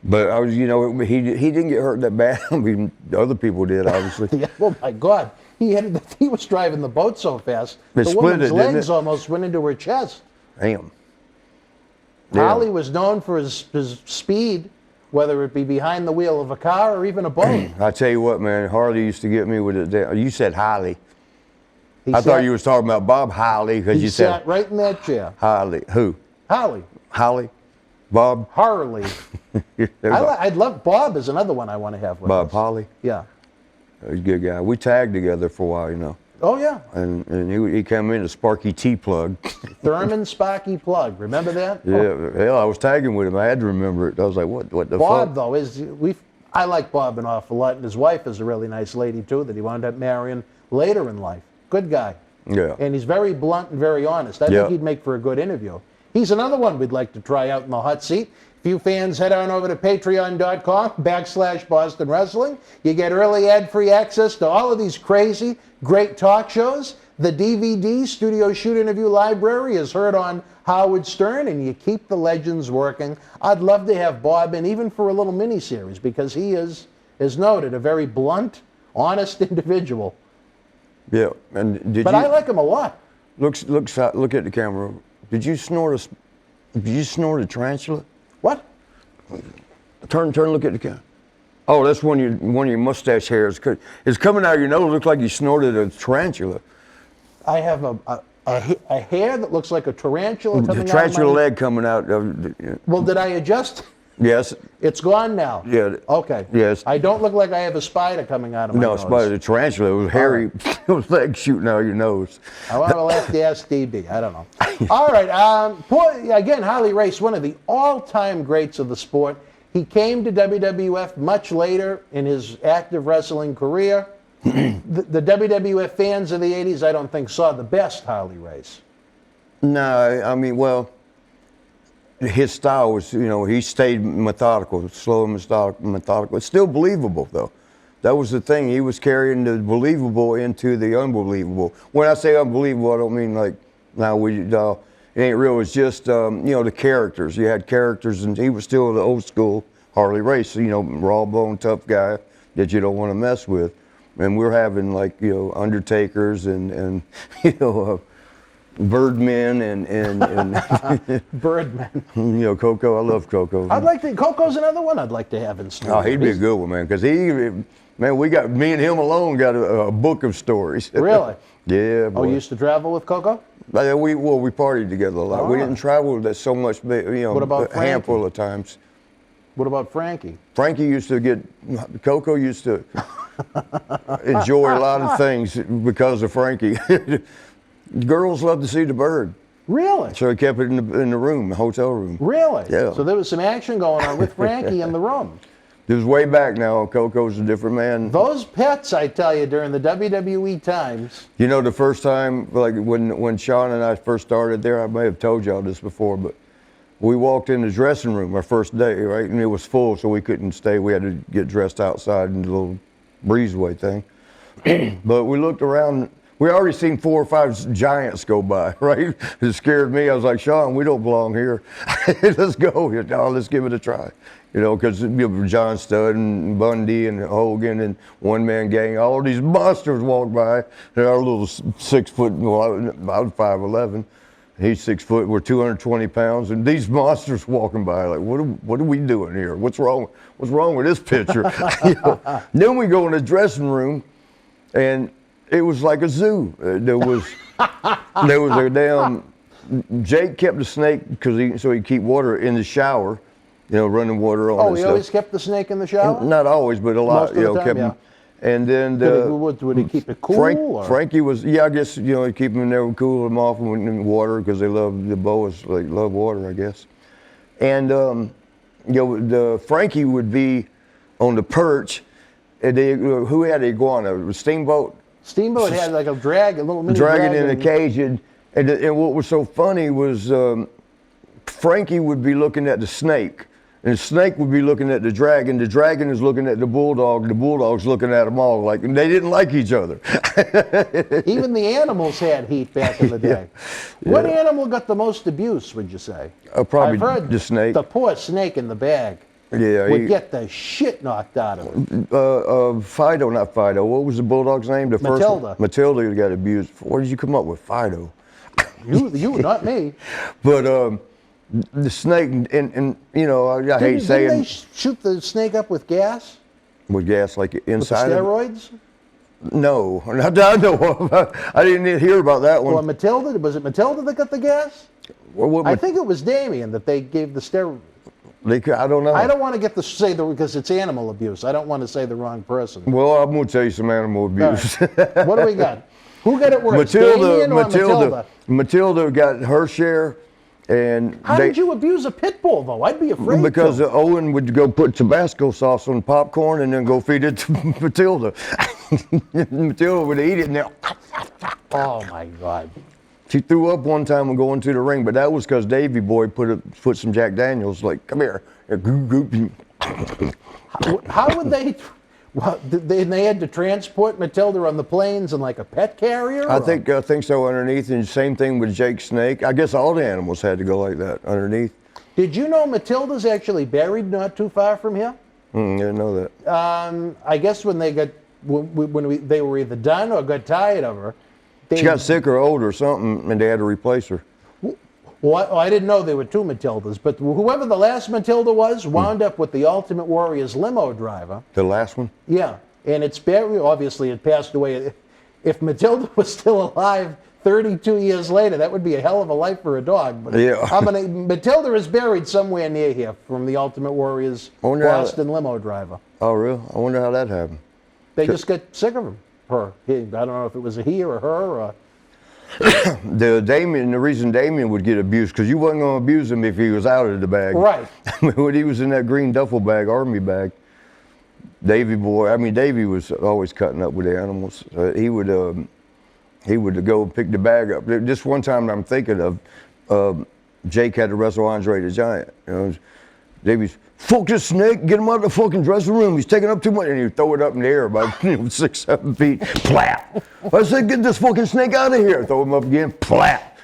But I was, you know, he didn't get hurt that bad. I mean, other people did, obviously. Yeah, oh my God. He was driving the boat so fast, It the split woman's it, didn't legs it? almost went into her chest. Damn. Yeah. Harley was known for his speed, whether it be behind the wheel of a car or even a boat. I tell you what, man, Harley used to get me with it. You said Harley. He I thought sat- you was talking about Bob Harley because He you sat said right in that chair. Harley. Who? Harley. Holly? Bob? Harley. I'd love Bob is another one I want to have with Bob us. Holly? Yeah. He's a good guy. We tagged together for a while, you know. Oh yeah. And he came in a Sparky T-plug. Thurman Sparky Plug. Remember that? Yeah, hell, I was tagging with him. I had to remember it. I was like, what the Bob fuck? though I like Bob an awful lot, and his wife is a really nice lady too that he wound up marrying later in life. Good guy. Yeah. And he's very blunt and very honest. I Yeah. think he'd make for a good interview. He's another one we'd like to try out in the hot seat. If you fans head on over to patreon.com/Boston Wrestling, you get early ad-free access to all of these crazy, great talk shows. The DVD Studio Shoot Interview Library is heard on Howard Stern, and you keep the legends working. I'd love to have Bob in, even for a little mini-series, because he is, as noted, a very blunt, honest individual. Yeah. And But I like him a lot. look at the camera. Did you snort a tarantula? What? Turn, look at the camera. Oh, that's one of your mustache hairs. It's coming out of your nose. It looks like you snorted a tarantula. I have a hair that looks like a tarantula coming The tarantula out of my... leg coming out. Well, did I adjust? Yes. It's gone now. Yeah. Okay. Yes. I don't look like I have a spider coming out of my No, nose. spider, the tarantula. It was hairy leg shooting out of your nose. I'll have to ask DB. I don't know. All right. Again, Harley Race, one of the all-time greats of the sport. He came to WWF much later in his active wrestling career. The WWF fans of the 80s, I don't think, saw the best Harley Race. No, I mean, well, his style was, he stayed methodical, slow and methodical. It's still believable, though. That was the thing. He was carrying the believable into the unbelievable. When I say unbelievable, I don't mean like, it ain't real. It's just, the characters. You had characters, and he was still the old school Harley Race, raw bone, tough guy that you don't want to mess with. And we're having Undertakers and Birdmen and Birdman. Coco. I love Coco. Coco's another one I'd like to have in studio. Oh, he'd be a good one, man. Because me and him alone got a book of stories. Really? Yeah. Boy. Oh, you used to travel with Coco? We partied together a lot. Oh. We didn't travel that so much, What about a handful of times. What about Frankie? Coco used to enjoy a lot of things because of Frankie. Girls love to see the bird. Really? So he kept it in the room, the hotel room. Really? Yeah. So there was some action going on with Frankie in the room. It was way back now. Coco's a different man. Those pets, I tell you, during the WWE times. The first time, like when Sean and I first started there, I may have told y'all this before, but we walked in the dressing room our first day, right? And it was full, so we couldn't stay. We had to get dressed outside in the little breezeway thing. But we looked around. We already seen 4 or 5 giants go by, right? It scared me. I was like, Sean, we don't belong here. Let's go. Let's give it a try. Because John Studd and Bundy and Hogan and One Man Gang, all these monsters walked by. And our little 6 foot, about 5'11". He's 6 foot. We're 220 pounds, and these monsters walking by. Like, what are we doing here? What's wrong with this picture? Then we go in the dressing room, and it was like a zoo. There was a damn. Jake kept the snake so he'd keep water in the shower, running water on. Oh, he always kept the snake in the shower? Not always, but a lot. Most of the time, yeah. And then would he keep it cool? Frankie was, I guess, he'd keep them in there, cool them off in water because they love the boas, love water, I guess. And the Frankie would be on the perch. And who had the iguana? Steamboat. Steamboat had like a little mini dragon in a cage, and what was so funny was Frankie would be looking at the snake. And the snake would be looking at the dragon is looking at the bulldog's looking at them all, like, and they didn't like each other. Even the animals had heat back in the day. Yeah. What animal got the most abuse, would you say? Probably I've heard the snake. The poor snake in the bag would get the shit knocked out of him. Fido, not Fido. What was the bulldog's name? Matilda. Matilda got abused. Where did you come up with Fido? You, not me. But the snake, and I hate saying. Didn't they shoot the snake up with gas? With gas, like inside With steroids? No, not that I know of. I didn't hear about that one. Well, Matilda, was it Matilda that got the gas? I think it was Damien that they gave the steroid. I don't know. I don't want to because it's animal abuse. I don't want to say the wrong person. Well, I'm going to tell you some animal abuse. Right. What do we got? Who got it worse, Damien or Matilda? Matilda got her share, And How did you abuse a pit bull, though? I'd be afraid because to. Owen would go put Tabasco sauce on popcorn and then go feed it to Matilda. Matilda would eat it and then, Oh, my God. she threw up one time when going to the ring, but that was because Davey Boy put some Jack Daniels, like, come here. How would they... Well, they had to transport Matilda on the planes in like a pet carrier? I think so, underneath, and same thing with Jake Snake. I guess all the animals had to go like that, underneath. Did you know Matilda's actually buried not too far from here? Didn't know that. I guess when they they were either done or got tired of her. She got sick or old or something, and they had to replace her. Well, I didn't know there were two Matildas, but whoever the last Matilda was wound up with the Ultimate Warrior's limo driver. The last one? Yeah, and it's buried. Obviously, it passed away. If Matilda was still alive 32 years later, that would be a hell of a life for a dog. But yeah. Matilda is buried somewhere near here from the Ultimate Warrior's Boston limo driver. Oh, really? I wonder how that happened. They just got sick of her. I don't know if it was a he or her or... The reason Damien would get abused, because you wasn't going to abuse him if he was out of the bag. Right. When he was in that green duffel bag, army bag, Davey was always cutting up with the animals. He would go pick the bag up. Just one time I'm thinking of, Jake had to wrestle Andre the Giant. You know, Davey's, fuck this snake, get him out of the fucking dressing room. He's taking up too much. And he'd throw it up in the air about 6, 7 feet. Plap. I said, get this fucking snake out of here. Throw him up again. Plap.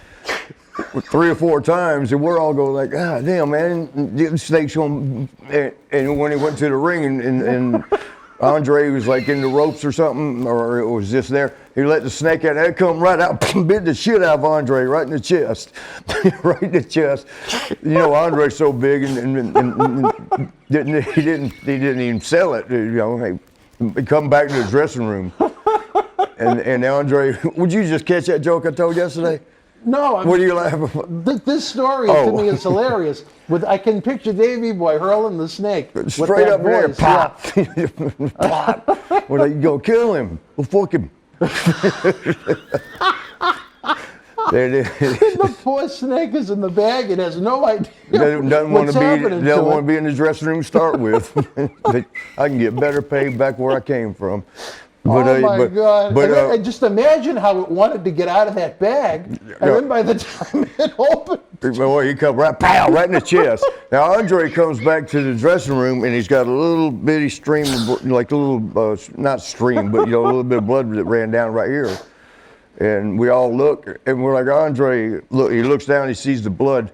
3 or 4 times. And we're all going like, ah, damn, man. The snake's on. And when he went to the ring and Andre was like in the ropes or something, or it was just there, he let the snake out. It come right out, bit the shit out of Andre right in the chest. Right in the chest. You know, Andre's so big and he didn't even sell it. You know, he come back to the dressing room. And Andre, would you just catch that joke I told yesterday? No, what are you laughing? This story to me is hilarious. I can picture Davey Boy hurling the snake straight up there, pop, yeah. Pop. Well, you go kill him. Well, fuck him. The poor snake is in the bag. It has no idea. Doesn't want to be in the dressing room to start with. I can get better paid back where I came from. But, my God. But, just imagine how it wanted to get out of that bag. And then by the time it opened. Well, he come right in the chest. Now, Andre comes back to the dressing room, and he's got a little bitty stream, like a little, not stream, but, a little bit of blood that ran down right here. And we all look, and we're like, Andre, look, he looks down, he sees the blood.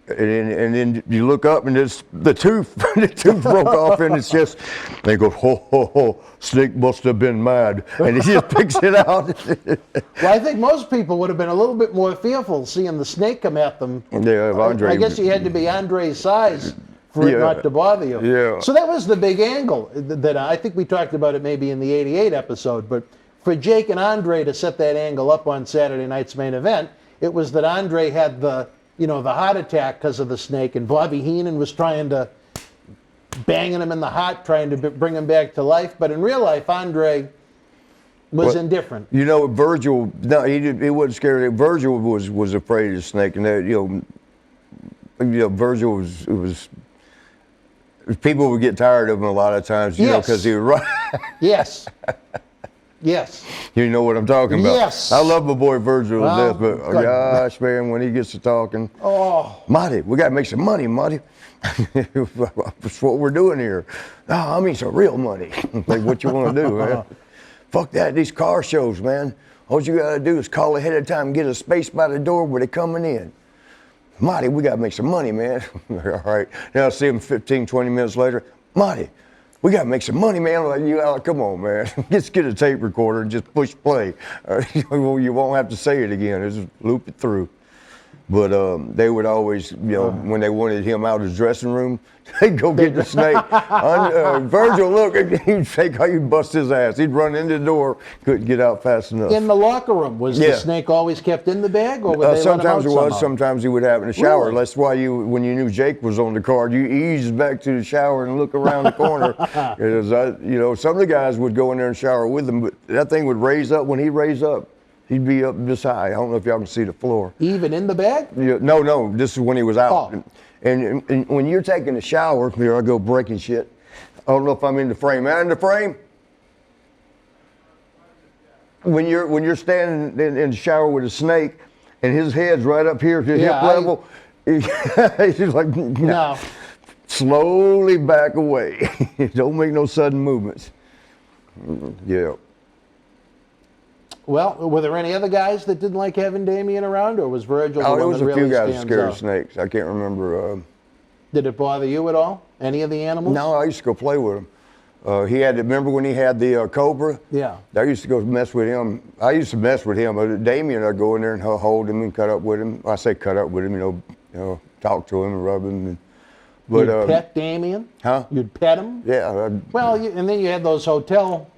And then you look up and the tooth broke off in his chest. They go, ho, ho, ho, snake must have been mad. And he just picks it out. Well, I think most people would have been a little bit more fearful seeing the snake come at them. Yeah, Andre. I guess you had to be Andre's size for it not to bother you. Yeah. So that was the big angle that I think we talked about it maybe in the 88 episode. But for Jake and Andre to set that angle up on Saturday night's main event, it was that Andre had the heart attack because of the snake, and Bobby Heenan was banging him in the heart, trying to bring him back to life. But in real life, Andre was indifferent. Virgil, no, he wasn't scared. Virgil was afraid of the snake, and Virgil was people would get tired of him a lot of times, because he would run. Yes. Yes. You know what I'm talking about. Yes. I love my boy Virgil to death, but gosh, man, when he gets to talking, Marty, we got to make some money, Marty. That's what we're doing here. No, I mean some real money. Like, what you want to do, man? Fuck that, these car shows, man. All you got to do is call ahead of time and get a space by the door where they're coming in. Marty, we got to make some money, man. All right. Now I see him 15, 20 minutes later. Marty, we got to make some money, man. I'm like, come on, man. Just get a tape recorder and just push play. You won't have to say it again. Just loop it through. But they would always, when they wanted him out of his dressing room, they'd go get the snake. Virgil, look, he'd bust his ass. He'd run into the door, couldn't get out fast enough. In the locker room, was the snake always kept in the bag, or would they sometimes let him out it was, sometimes he would have it in the shower. Really? That's why when you knew Jake was on the card, you eased back to the shower and look around the corner. Because some of the guys would go in there and shower with him, but that thing would raise up when he raised up. He'd be up this high. I don't know if y'all can see the floor. Even in the bag? Yeah, no, this is when he was out. Oh. And when you're taking a shower, here I go breaking shit. I don't know if I'm in the frame. Am I in the frame? When you're standing in the shower with a snake and his head's right up here to hip level, he's like, No. slowly back away. Don't make no sudden movements. Yeah. Well, were there any other guys that didn't like having Damien around, or was Virgil the Oh, one there was that a really few guys stands scared out? of snakes. I can't remember. Did it bother you at all? Any of the animals? No, I used to go play with him. Remember when he had the cobra? Yeah. I used to go mess with him. I used to mess with him. Damien, I'd go in there and hold him and cut up with him. I say cut up with him, you know, talk to him and rub him. But You'd pet Damien? Huh? You'd pet him? Yeah. Well, and then you had those hotel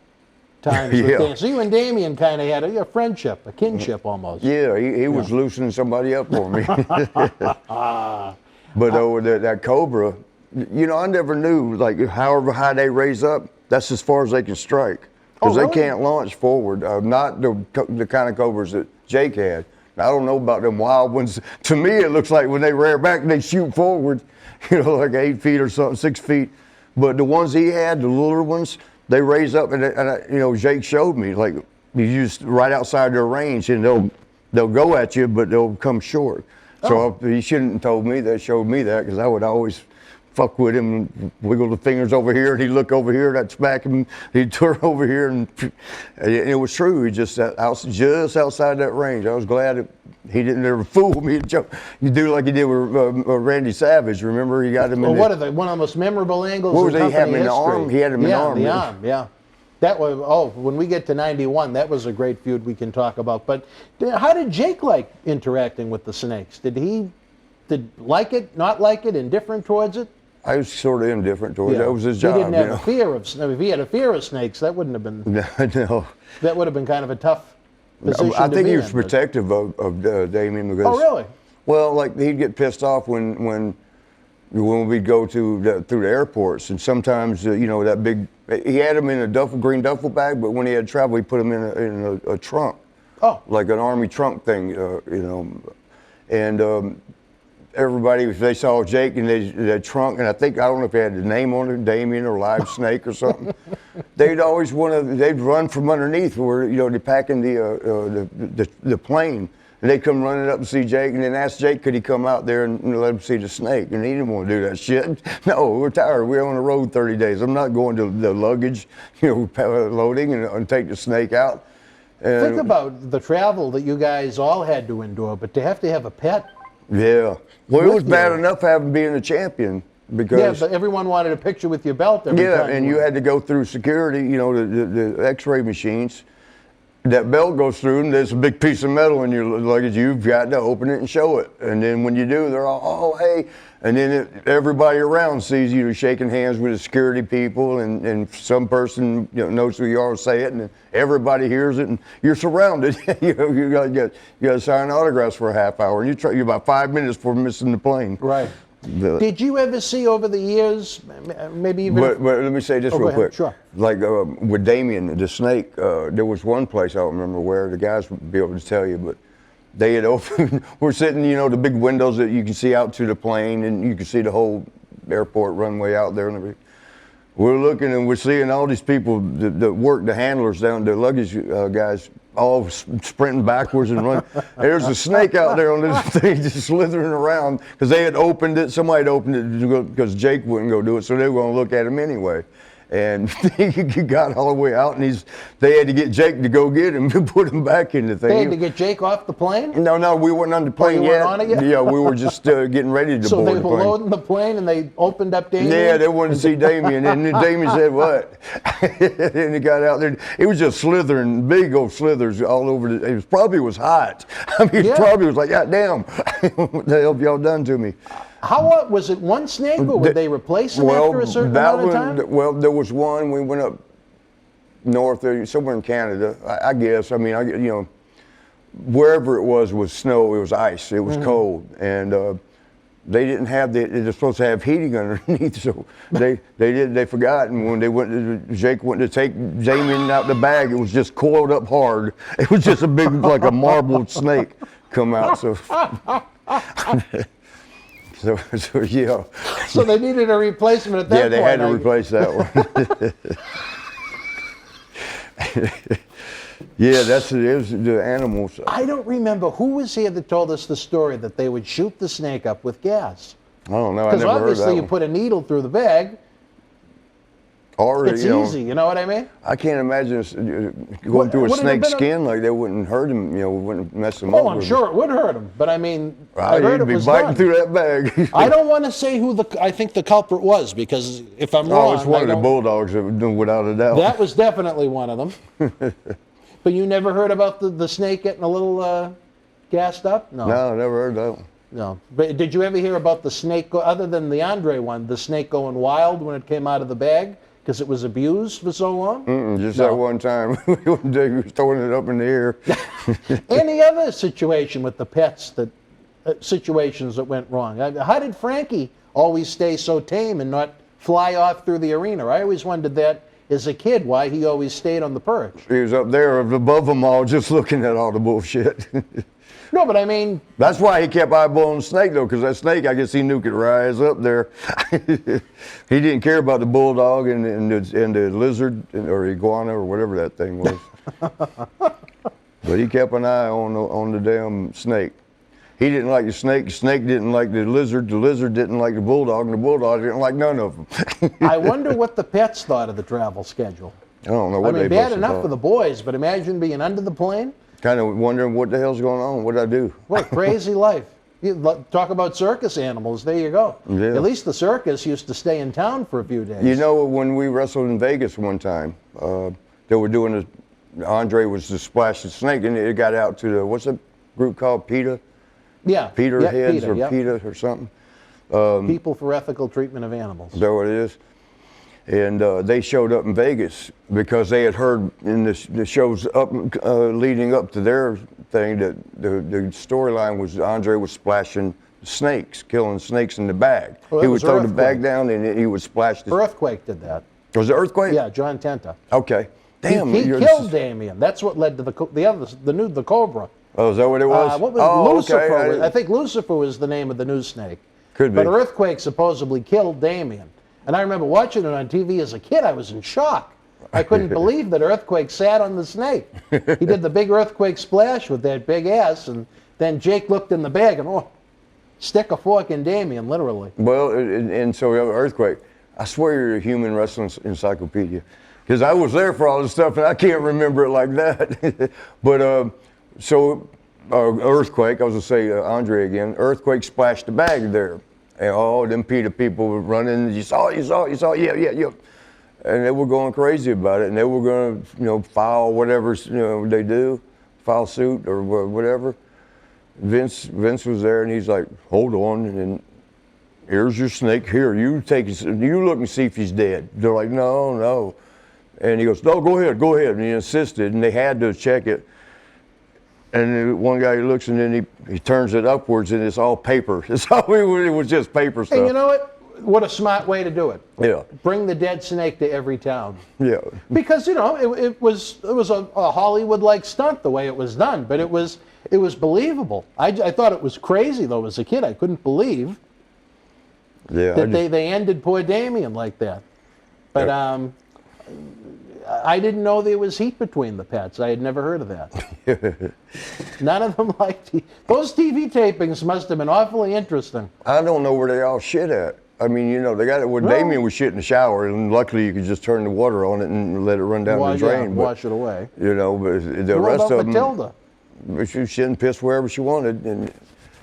times with Yeah. Dan. So you and Damien kind of had a friendship, a kinship almost. Yeah, he was loosening somebody up for me. But over that cobra, you know, I never knew, like, however high they raise up, that's as far as they can strike. Because Oh, really? they can't launch forward, not the kind of cobras that Jake had. I don't know about them wild ones. To me, it looks like when they rear back, they shoot forward, you know, like 8 feet or something, 6 feet. But the ones he had, the littler ones, they raise up, and you know, Jake showed me, like, you just right outside their range, and they'll go at you, but they'll come short. So he shouldn't have told me that, showed me that, because I would always fuck with him and wiggle the fingers over here, and he'd look over here, and I'd smack him, he'd turn over here, and it was true. He just outside that range. I was glad that he didn't ever fool me. You do like he did with Randy Savage. Remember, he got him in one of the most memorable angles What was in it? He had him company in the history. arm? He had him in the arm, the yeah. arm, yeah. That was, when we get to 91, that was a great feud we can talk about. But how did Jake like interacting with the snakes? Did like it, not like it, indifferent towards it? I was sort of indifferent towards it. That was his job. He didn't have you know? a fear of. If he had a fear of snakes, that wouldn't have been. No. That would have been kind of a tough position I to think be he was in, but- protective of Damien because. Oh, really? Well, like he'd get pissed off when we'd go through the airports, and sometimes you know that big. He had him in a green duffel bag, but when he had travel, he put him in a trunk. Oh. Like an army trunk thing, you know, and. Everybody, if they saw Jake in that trunk, and I don't know if they had the name on it, Damien or Live Snake or something, they'd always they'd run from underneath where, you know, they're packing the plane. And they'd come running up and see Jake and then ask Jake, could he come out there and let him see the snake? And he didn't want to do that shit. No, we're tired. We're on the road 30 days. I'm not going to the luggage, you know, loading and take the snake out. And Think about the travel that you guys all had to endure, but to have a pet. yeah. Well, it was With bad you. enough having being a champion because. Yeah, but everyone wanted a picture with your belt every Yeah, time. and you had to go through security, you know, the X-ray machines. That belt goes through, and there's a big piece of metal in your luggage. You've got to open it and show it. And then when you do, they're all, oh, hey. And then everybody around sees you shaking hands with the security people, and some person, you know, knows who you are, say it, and everybody hears it, and you're surrounded. You know, you got to sign autographs for a half hour, and you're about 5 minutes before missing the plane. Right. Did you ever see over the years, maybe even... But let me say this Oh, go real ahead. quick. Sure. Like with Damien, the snake, there was one place, I don't remember where, the guys would be able to tell you, but they had opened, we're sitting, you know, the big windows that you can see out to the plane, and you can see the whole airport runway out there and everything. We're looking and we're seeing all these people that work, the handlers down, the luggage guys, all sprinting backwards and running. There's a snake out there on this thing just slithering around because they had opened it. Somebody had opened it because Jake wouldn't go do it, so they were going to look at him anyway. And he got all the way out, and they had to get Jake to go get him and put him back in the thing. They had to get Jake off the plane? No, we weren't on the plane you yet. weren't on it yet? Yeah, we were just getting ready to So board they the were plane. loading the plane and they opened up Damien? Yeah, they wanted to see Damien, and then Damien said, what? And he got out there. It was just slithering, big old slithers all over. It probably was hot. I mean, Yeah. it probably was like, God damn, what the hell have y'all done to me? How was it one snake, or would they replace him after a certain amount of time? Well, there was one. We went up north, somewhere in Canada, I guess. I mean, you know, wherever it was snow. It was ice. It was cold, and they didn't have they're supposed to have heating underneath, so they forgot, and when Jake went to take Damien out the bag, it was just coiled up hard. It was just a big, like a marbled snake come out. So yeah. So they needed a replacement at that point. Yeah, they had to replace that one. Yeah, it was the animals. I don't remember who was here that told us the story that they would shoot the snake up with gas. I don't know. I Because never heard that. obviously you one. put a needle through the bag. Or, It's easy, you know what I mean? I can't imagine going through a would it have snake's been skin like that wouldn't hurt him, wouldn't mess him up. Oh, I'm sure it would hurt him, but I mean, I Well, heard he'd it be was biting done. through that bag. I don't want to say who I think the culprit was, because if I'm wrong, Oh, it's one I of the don't- bulldogs, without a doubt. That was definitely one of them. But you never heard about the snake getting a little gassed up? No. No, I never heard that one. No. But did you ever hear about the snake, other than the Andre one, the snake going wild when it came out of the bag because it was abused for so long? Just No. that one time, he was throwing it up in the air. Any other situation with the pets situations that went wrong? How did Frankie always stay so tame and not fly off through the arena? I always wondered that as a kid, why he always stayed on the perch. He was up there above them all, just looking at all the bullshit. No, but I mean, That's why he kept eyeballing the snake, though, because that snake, I guess he knew could rise up there. He didn't care about the bulldog and the lizard or iguana or whatever that thing was. But he kept an eye on the damn snake. He didn't like the snake didn't like the lizard didn't like the bulldog, and the bulldog didn't like none of them. I wonder what the pets thought of the travel schedule. I don't know what I mean, they bad must have enough thought. for the boys, but imagine being under the plane. Kind of wondering what the hell's going on. What'd I do? What a crazy life. Talk about circus animals. There you go. Yeah. At least the circus used to stay in town for a few days. You know, when we wrestled in Vegas one time, they were doing Andre was the splash the snake, and it got out to what's the group called? PETA? Yeah. Peter yeah, Heads PETA, or yeah. PETA or something. People for Ethical Treatment of Animals. Is that what it is? And they showed up in Vegas because they had heard in the shows up leading up to their thing that the storyline was Andre was splashing snakes, killing snakes in the bag. Oh, He that would was throw the Earthquake. bag down and he would splash the. Earthquake did that. Was it Earthquake? Yeah, John Tenta. Okay. Damn. He you're- killed Damien. That's what led to the Cobra. Oh, is that what it was? What was oh, Lucifer? Okay. I think Lucifer was the name of the new snake. Could be. But Earthquake supposedly killed Damien. And I remember watching it on TV as a kid. I was in shock. I couldn't believe that Earthquake sat on the snake. He did the big Earthquake splash with that big ass, and then Jake looked in the bag and, stick a fork in Damien, literally. Well, and so Earthquake, I swear you're a human wrestling encyclopedia. Because I was there for all this stuff and I can't remember it like that. But Earthquake, I was going to say Andre again, Earthquake splashed the bag there. And all them PETA people were running, you saw it, yeah. And they were going crazy about it. And they were going to, file whatever, they do, file suit or whatever. Vince was there and he's like, hold on, and here's your snake here. You look and see if he's dead. They're like, no. And he goes, no, go ahead. And he insisted, and they had to check it. And then one guy looks and then he turns it upwards and it's all paper. It was just paper stuff. And you know what? What a smart way to do it. Yeah. Bring the dead snake to every town. Yeah. Because, it was a Hollywood-like stunt the way it was done, but it was believable. I thought it was crazy, though, as a kid. I couldn't believe that they ended poor Damien like that. But I didn't know there was heat between the pets. I had never heard of that. None of them liked it. Those TV tapings must have been awfully interesting. I don't know where they all shit at. I mean, they got it where Damien was shit in the shower, and luckily you could just turn the water on it and let it run down the drain. Wash it away. But the What rest about of them, Matilda? she shit and piss wherever she wanted. And,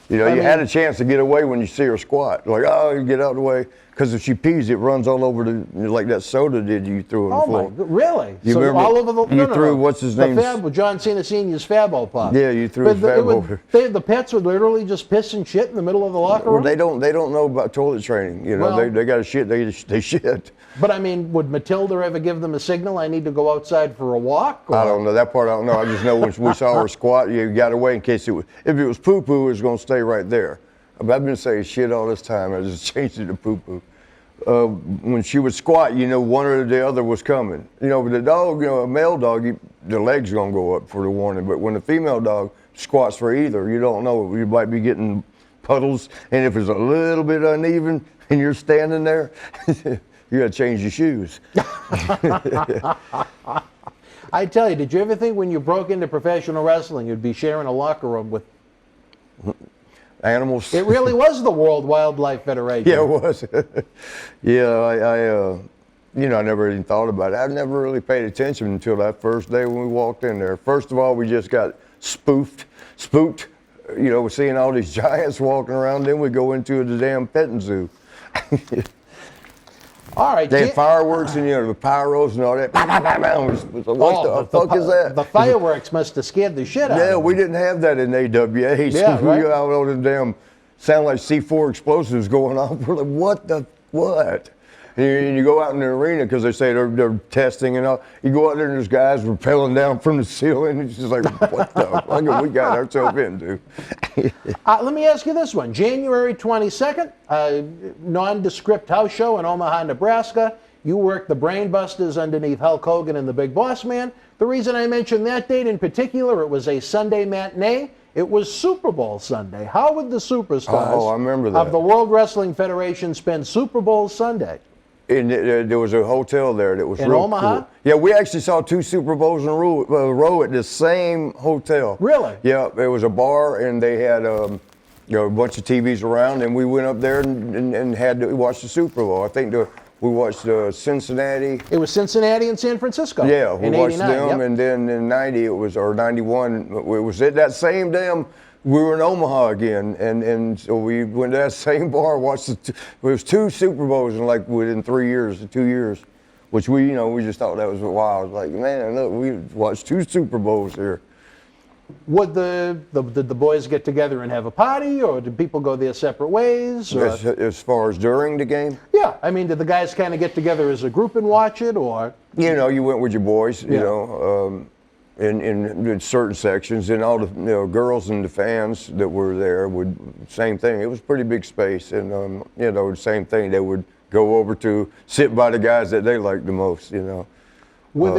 you had a chance to get away when you see her squat. Like, you get out of the way. Because if she pees, it runs all over like that soda did you threw on the floor. Really? You So remember all over the you threw what's his name? John Cena Sr.'s Fabo Pop. Yeah, you threw his Fab over. The pets would literally just piss and shit in the middle of the locker room? Well, they don't know about toilet training. Well- They got to shit. They shit. But I mean, would Matilda ever give them a signal, I need to go outside for a walk? Or? I don't know that part. I don't know. I just know when we saw her squat, you got away in case if it was poo poo, it was going to stay right there. I've been saying shit all this time. I just changed it to poo-poo. When she would squat, one or the other was coming. With the dog, a male dog, the leg's gonna go up for the warning. But when a female dog squats for either, you don't know. You might be getting puddles, and if it's a little bit uneven and you're standing there, you gotta change your shoes. I tell you, did you ever think when you broke into professional wrestling, you'd be sharing a locker room with animals? It really was the World Wildlife Federation. Yeah, it was. Yeah, I never even thought about it. I never really paid attention until that first day when we walked in there. First of all, we just got spooked. We're seeing all these giants walking around. Then we go into the damn petting zoo. All right. They had fireworks and the pyros and all that. What the fuck is that? The fireworks must have scared the shit out of them. Yeah, we didn't have that in AWA. Yeah, We right? got all them damn sound like C4 explosives going off. We're like, what? And you go out in the arena because they say they're testing and all. You go out there and there's guys rappelling down from the ceiling. It's just like, what the fuck have we got ourselves into? Let me ask you this one. January 22nd, nondescript house show in Omaha, Nebraska. You worked the Brainbusters underneath Hulk Hogan and the Big Boss Man. The reason I mentioned that date in particular, it was a Sunday matinee. It was Super Bowl Sunday. How would the superstars I remember that. of the World Wrestling Federation spend Super Bowl Sunday? And there was a hotel there that was In real Omaha? cool. Yeah, we actually saw 2 Super Bowls in a row at the same hotel. Really? Yeah, it was a bar, and they had a bunch of TVs around, and we went up there and had to watch the Super Bowl. I think we watched Cincinnati. It was Cincinnati and San Francisco. Yeah, we watched 89, them, yep. and then in 90 or 91, it was at that same damn. We were in Omaha again, and so we went to that same bar, watched it was 2 Super Bowls within 3 years, 2 years, which we just thought that was wild. Like, man, look, we watched 2 Super Bowls here. Would did the boys get together and have a party, or did people go their separate ways? Or? As far as during the game? Yeah, I mean, did the guys kind of get together as a group and watch it, or? You went with your boys, Yeah. in certain sections, and all the girls and the fans that were there would same thing. It was a pretty big space, and the same thing. They would go over to sit by the guys that they liked the most. But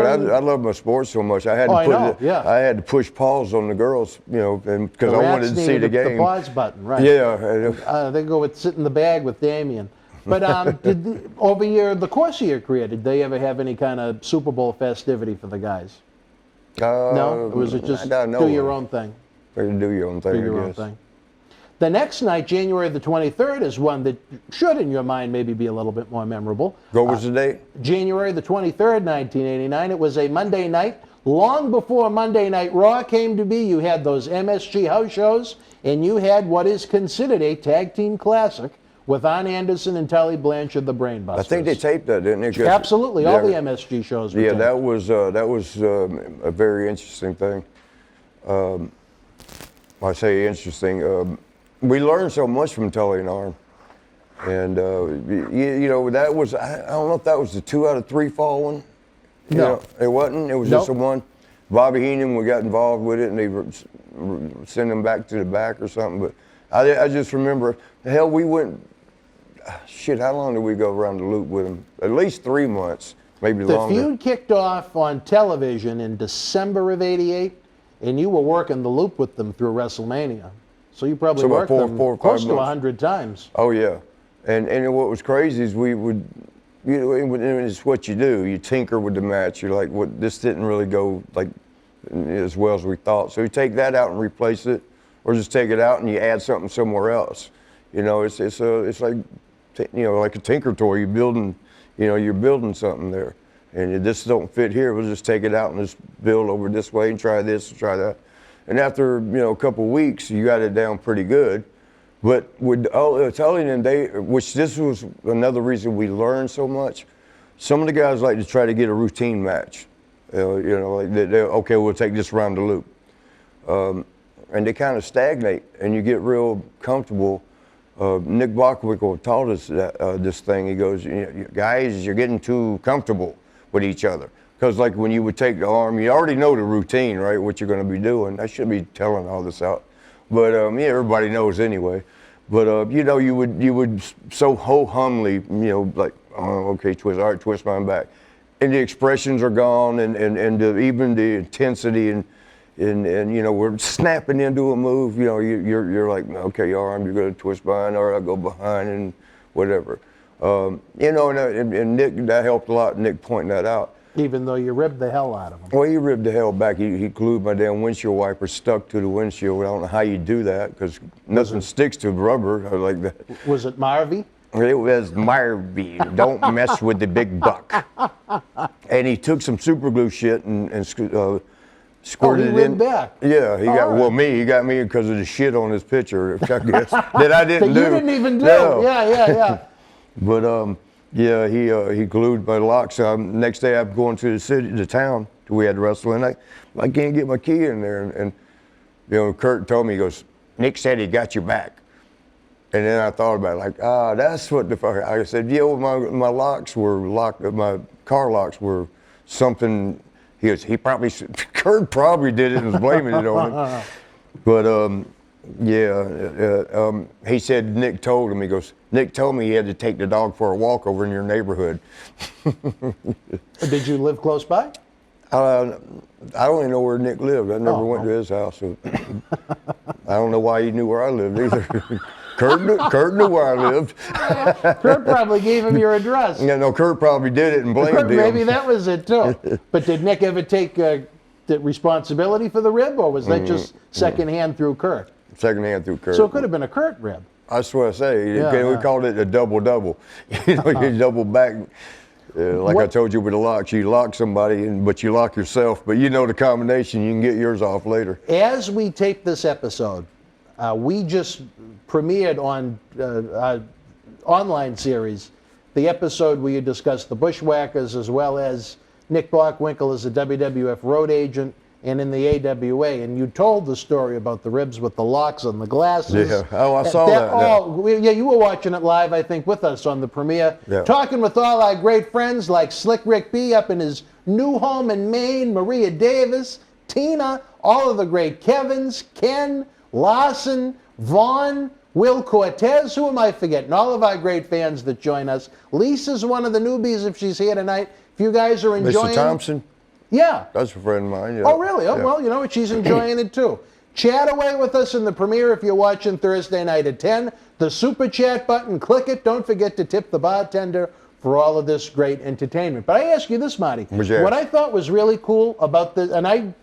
I love my sports so much. I had to I had to push pause on the girls, and because I wanted to see the game. The pause button, right? Yeah. They go with sit in the bag with Damien. But over the course of your career, did they ever have any kind of Super Bowl festivity for the guys? No? Or was it just do your own thing? Do your own thing, Do your own thing. The next night, January the 23rd, is one that should, in your mind, maybe be a little bit more memorable. What was the date? January the 23rd, 1989. It was a Monday night. Long before Monday Night Raw came to be, you had those MSG house shows, and you had what is considered a tag team classic with Arn Anderson and Tully Blanchard, the Brainbusters. I think they taped that, didn't they? Absolutely. All the MSG shows were taped. That was a very interesting thing. I say interesting. We learned so much from Tully and Arn. And, that was, I don't know if that was the 2 out of 3 fall one. No. It wasn't. It was just the one. Bobby Heenan, we got involved with it, and they sent him back to the back or something. But I just remember, hell, we went, how long did we go around the loop with him? At least 3 months, maybe longer. The feud kicked off on television in December of '88, and you were working the loop with them through WrestleMania. So you probably worked them close to 100 times. Oh, yeah. And what was crazy is we would, it's what you do. You tinker with the match. You're like, this didn't really go as well as we thought. So you take that out and replace it, or just take it out and you add something somewhere else. It's like like a tinker toy. You're building something there, and this don't fit here. We'll just take it out and just build over this way and try this and try that. And after a couple of weeks, you got it down pretty good. But with Tully and which this was another reason we learned so much. Some of the guys like to try to get a routine match. Okay, we'll take this around the loop. And they kind of stagnate, and you get real comfortable. Nick Bockwinkel taught us this thing. He goes, guys, you're getting too comfortable with each other. Because when you would take the arm, you already know the routine, right, what you're going to be doing. I shouldn't be telling all this out. But yeah, everybody knows anyway. But you know, you would so ho-humly, you know, like, oh, okay, twist, all right, twist mine back, and the expressions are gone, and even the intensity and you know, we're snapping into a move. You know, you're like, okay, your arm, you're going to twist behind, or I'll go behind, and whatever. You know, and Nick, that helped a lot. Nick pointing that out. Even though you ribbed the hell out of him. Well, he ribbed the hell back. He glued my damn windshield wiper stuck to the windshield. I don't know how you do that, because nothing sticks to rubber like that. Was it Marvy? It was Marvy. Don't mess with the big buck. And he took some super glue shit and squirted it in. Back. Yeah, he got, right. well, he got me because of the shit on his picture, I guess, that I didn't That do. you didn't even do. No. Yeah. But yeah, he glued my locks. Next day I'm going to the town. We had wrestling. I can't get my key in there. And you know, Kurt told me, he goes, Nick said he got your back. And then I thought about it, like, that's what the fuck. I said, yeah, well, my locks were locked. My car locks were something. Kurt probably did it and was blaming it on him. But he said Nick told him. He goes, Nick told me he had to take the dog for a walk over in your neighborhood. Did you live close by? I don't even know where Nick lived. I never went to his house. So I don't know why he knew where I lived either. Kurt knew where I lived. Kurt probably gave him your address. Yeah, no, Kurt probably did it and blamed him. Maybe that was it too. But did Nick ever take the responsibility for the rib, or was that just secondhand through Kurt? Secondhand through Kurt. So it could have been a Kurt rib. That's what I say. Yeah, we called it a double-double. You know, you double back. Like I told you with the locks, you lock somebody, but you lock yourself. But you know the combination, you can get yours off later. As we tape this episode, we just premiered on our online series the episode where you discussed the Bushwhackers, as well as Nick Bockwinkel as a WWF road agent and in the AWA. And you told the story about the ribs with the locks and the glasses. Yeah. Oh, I saw that. Yeah, you were watching it live, I think, with us on the premiere. Yeah. Talking with all our great friends like Slick Rick B up in his new home in Maine, Maria Davis, Tina, all of the great Kevins, Ken, Larson, Vaughn, Will Cortez, who am I forgetting? All of our great fans that join us. Lisa's one of the newbies if she's here tonight. If you guys are enjoying Mr. Thompson? Yeah. That's a friend of mine. Yeah. Oh, really? Oh, Yeah. well, you know what? She's enjoying it too. Chat away with us in the premiere if you're watching Thursday night at 10. The super chat button, click it. Don't forget to tip the bartender for all of this great entertainment. But I ask you this, Marty. What I thought was really cool about this, and I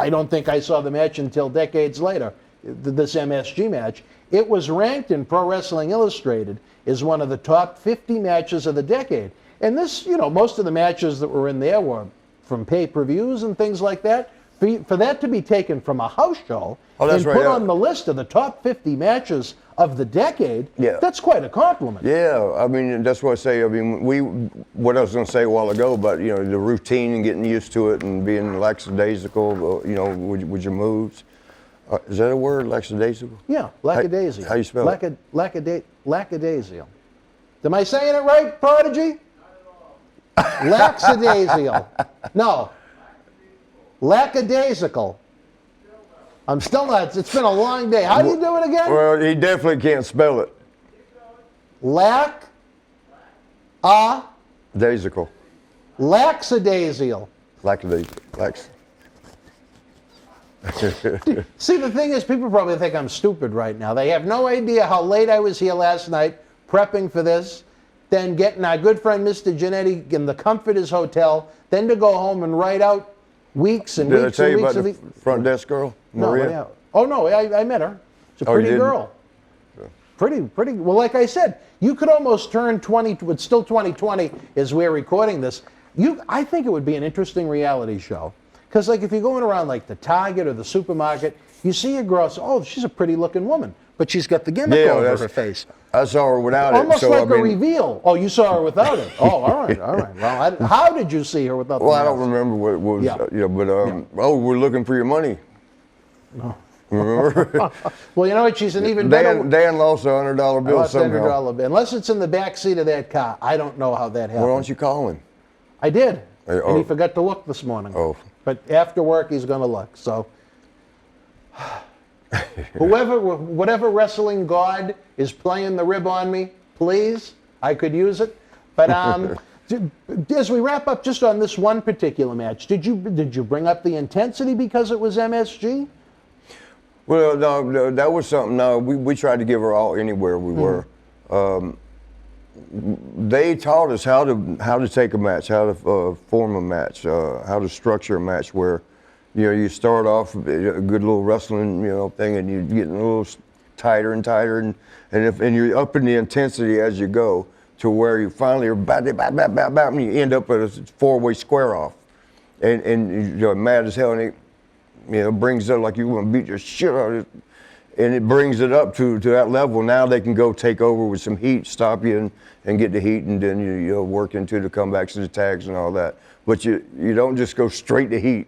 don't think I saw the match until decades later, this MSG match. It was ranked in Pro Wrestling Illustrated as one of the top 50 matches of the decade. And this, you know, most of the matches that were in there were from pay-per-views and things like that. For that to be taken from a house show and put on the list of the top 50 matches of the decade, that's quite a compliment. Yeah, I mean, that's what I say. I mean, what I was going to say a while ago about, you know, the routine and getting used to it and being lackadaisical, you know, with your moves. Is that a word, lackadaisical? Yeah, lackadaisical. How you spell it? Lackadaisical. Am I saying it right, Prodigy? Lackadaisical. No. Lackadaisical. I'm still not. It's been a long day. How do you do it again? Well, he definitely can't spell it. Daisical. Lackadaisical. Lackadaisical. See, the thing is, people probably think I'm stupid right now. They have no idea how late I was here last night prepping for this, then getting our good friend Mr. Jannetty in the comfort of his hotel, then to go home and write out weeks and Did weeks I tell and you weeks about of the front desk girl, Maria? No, oh no, I met her. She's a Oh, you pretty did? girl. Pretty. Well, like I said, you could almost turn 20. It's still 2020 as we're recording this. I think it would be an interesting reality show. Because, like, if you're going around, like, the Target or the supermarket, you see a girl, say, oh, she's a pretty-looking woman, but she's got the gimmick over her face. I saw her without Almost it. like a reveal. Oh, you saw her without it. Oh, all right. Well, how did you see her without the Well, I mask? don't remember what it was, but, we're looking for your money. No. Remember? Well, you know what? She's an even better... Dan lost a $100 bill somehow. $100 bill. Unless it's in the back seat of that car. I don't know how that happened. Why don't you call him? I did. Oh. And he forgot to look this morning. Oh. But after work, he's going to look. So, Whatever wrestling god is playing the rib on me, please, I could use it. But as we wrap up just on this one particular match, did you bring up the intensity because it was MSG? Well, no, that was something. No, we tried to give her all anywhere we were. They taught us how to take a match, how to form a match, how to structure a match where, you start off a good little wrestling, thing, and you're getting a little tighter and tighter, and you're upping the intensity as you go to where you finally are and you end up at a 4-way square off, and you're mad as hell, and it brings it up like you want to beat the shit out of it, and it brings it up to that level. Now they can go take over with some heat, stop you and get the heat, and then you work into the comebacks and the tags and all that. But you don't just go straight to heat.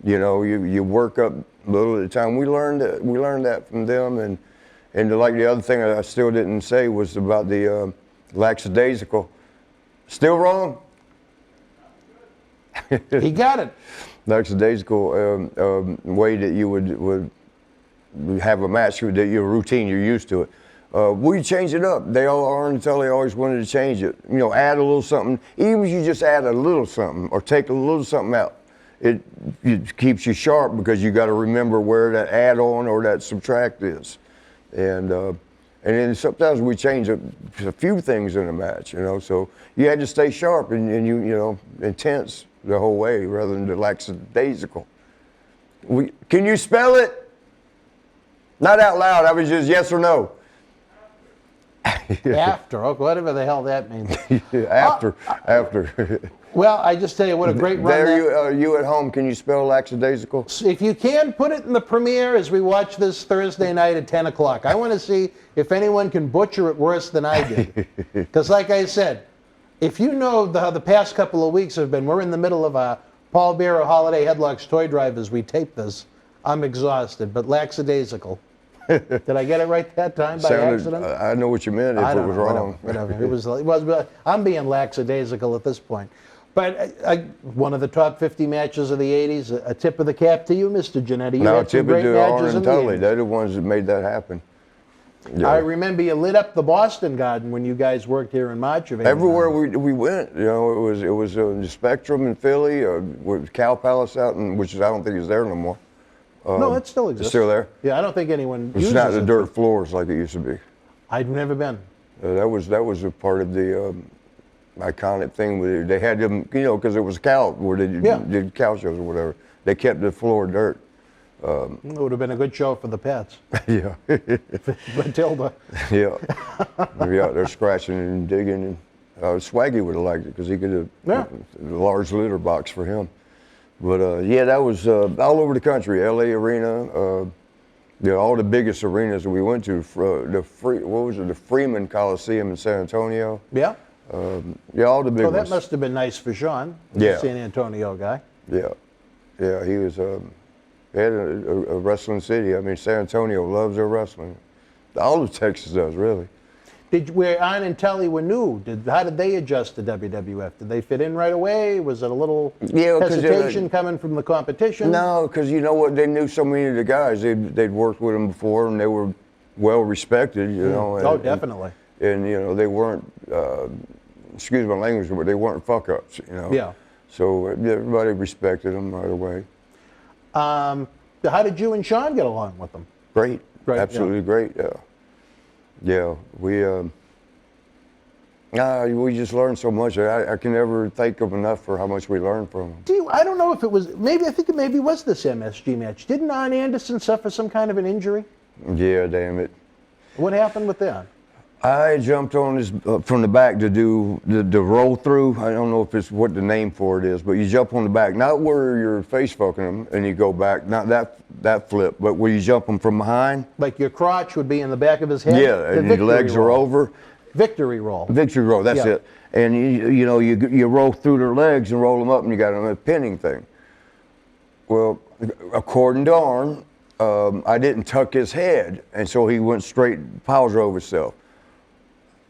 You work up a little at a time. We learned that from them, and like the other thing I still didn't say was about the lackadaisical. Still wrong? He got it. Lackadaisical way that you would have a match that your routine, you're used to it. We change it up. They always wanted to change it. Add a little something. Even if you just add a little something or take a little something out, it keeps you sharp because you got to remember where that add on or that subtract is. And then sometimes we change a few things in a match, so you had to stay sharp and you intense the whole way rather than the lackadaisical. Can you spell it? Not out loud. I was just yes or no. After, whatever the hell that means. After. Well, I just tell you what a great run. You at home, can you spell lackadaisical? If you can, put it in the premiere as we watch this Thursday night at 10 o'clock. I want to see if anyone can butcher it worse than I did. Because like I said, if you know how the past couple of weeks have been, we're in the middle of a Paul Bearer Holiday Headlocks toy drive as we tape this. I'm exhausted, but lackadaisical. Did I get it right that time by accident? I know what you meant if it was wrong. Whatever. It was. I'm being lackadaisical at this point. But one of the top 50 matches of the 80s, a tip of the cap to you, Mr. Jannetty. You had some great matches in the 80s. They're the ones that made that happen. Yeah. I remember you lit up the Boston Garden when you guys worked here in March of 89. Everywhere we went, it was the Spectrum in Philly, with Cow Palace out, which I don't think is there no more. No, it still exists. It's still there? Yeah, I don't think anyone uses it. It's not the dirt floors like it used to be. I've never been. That was a part of the iconic thing. They had them, because it was cow, where they did cow shows or whatever. They kept the floor dirt. It would have been a good show for the pets. Yeah. Matilda. Yeah. Maybe out there scratching and digging. And Swaggy would have liked it because he could have a large litter box for him. But that was all over the country. LA Arena, all the biggest arenas that we went to. The Freeman Coliseum in San Antonio. Yeah. All the big ones. That must have been nice for Sean, the San Antonio guy. Yeah, he was. They had a wrestling city. I mean, San Antonio loves their wrestling. All of Texas does, really. Where Arn and Tully were new, how did they adjust to WWF? Did they fit in right away? Was it a little hesitation coming from the competition? No, because you know what? They knew so many of the guys. They'd worked with them before, and they were well respected, And, definitely. And they weren't, excuse my language, but they weren't fuck-ups, Yeah. So everybody respected them right away. How did you and Sean get along with them? Great. Absolutely great, yeah. Yeah, we just learned so much. I can never think of enough for how much we learned from them. I don't know if it was, I think it maybe was this MSG match. Didn't Arn Anderson suffer some kind of an injury? Yeah, damn it. What happened with that? I jumped on his from the back to do the roll through. I don't know if it's what the name for it is, but you jump on the back, not where you're face fucking him and you go back, not that flip, but where you jump him from behind. Like your crotch would be in the back of his head? Yeah, and your legs are over. Victory roll. Victory roll, that's it. And you roll through their legs and roll them up and you got them a pinning thing. Well, according to Arn, I didn't tuck his head, and so he went straight, power drove himself.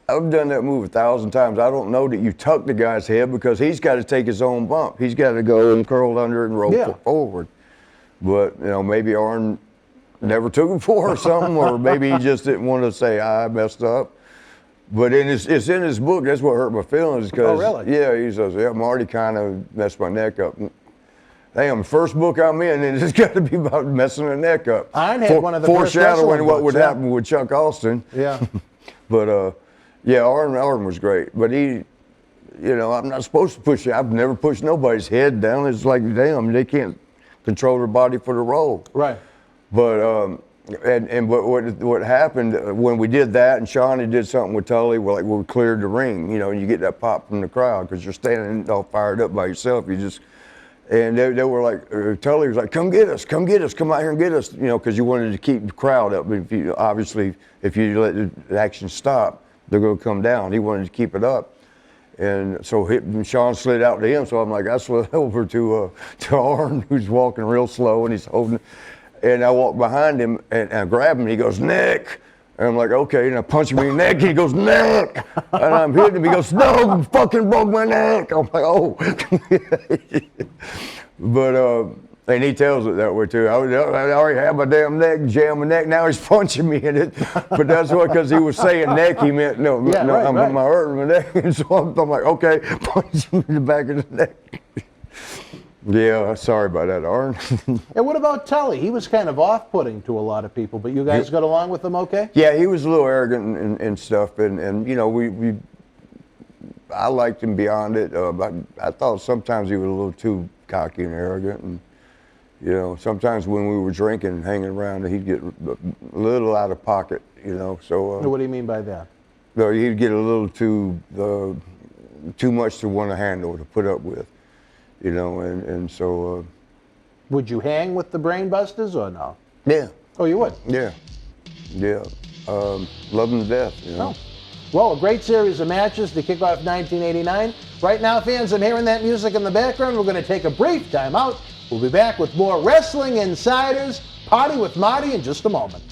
I've done that move 1,000 times. I don't know that you tuck the guy's head because he's got to take his own bump. He's got to go and curl under and roll forward. But maybe Arn never took it for or something, or maybe he just didn't want to say I messed up. But it's in his book. That's what hurt my feelings. Oh, really? Yeah, he says, yeah, Marty kind of messed my neck up. Damn, first book I'm in, and it's got to be about messing the neck up. Iron had one of the first foreshadowing wrestling what books, would yeah. happen with Chuck Austin. Yeah. But yeah, Arn was great. But he, you know, I'm not supposed to push it. I've never pushed nobody's head down. It's like, damn, they can't control their body for the role. Right. But what happened when we did that, and Shawnee did something with Tully, we cleared the ring, you know, and you get that pop from the crowd because you're standing all fired up by yourself. And they were like, Tully was like, come get us, come out here and get us, you know, because you wanted to keep the crowd up. If you let the action stop, they're going to come down. He wanted to keep it up. And so Sean slid out to him, so I'm like, I slid over to Arn, who's walking real slow, and he's holding, and I walk behind him, and I grab him, and he goes, Nick. And I'm like, okay, and I punch him in the neck, and he goes, Nick. And I'm hitting him, he goes, no, fucking broke my neck. I'm like, oh. But, and he tells it that way too. I already had my damn neck, jammed my neck, now he's punching me in it. But that's what, because he was saying neck, he meant, I'm hurting my neck. And so I'm like, okay, punch him in the back of the neck. Yeah, sorry about that, Arn. And what about Tully? He was kind of off-putting to a lot of people, but you guys got along with him okay? Yeah, he was a little arrogant and stuff, and you know, I liked him beyond it. I thought sometimes he was a little too cocky and arrogant, and you know, sometimes when we were drinking and hanging around, he'd get a little out of pocket, you know. So. What do you mean by that? No, he'd get a little too much to want to handle, to put up with. You know, and so. Would you hang with the Brainbusters or no? Yeah. Oh, you would? Yeah. Love them to death, you know. Oh. Well, a great series of matches to kick off 1989. Right now, fans, I'm hearing that music in the background. We're going to take a brief time out. We'll be back with more Wrestling Insiders, Party with Marty in just a moment.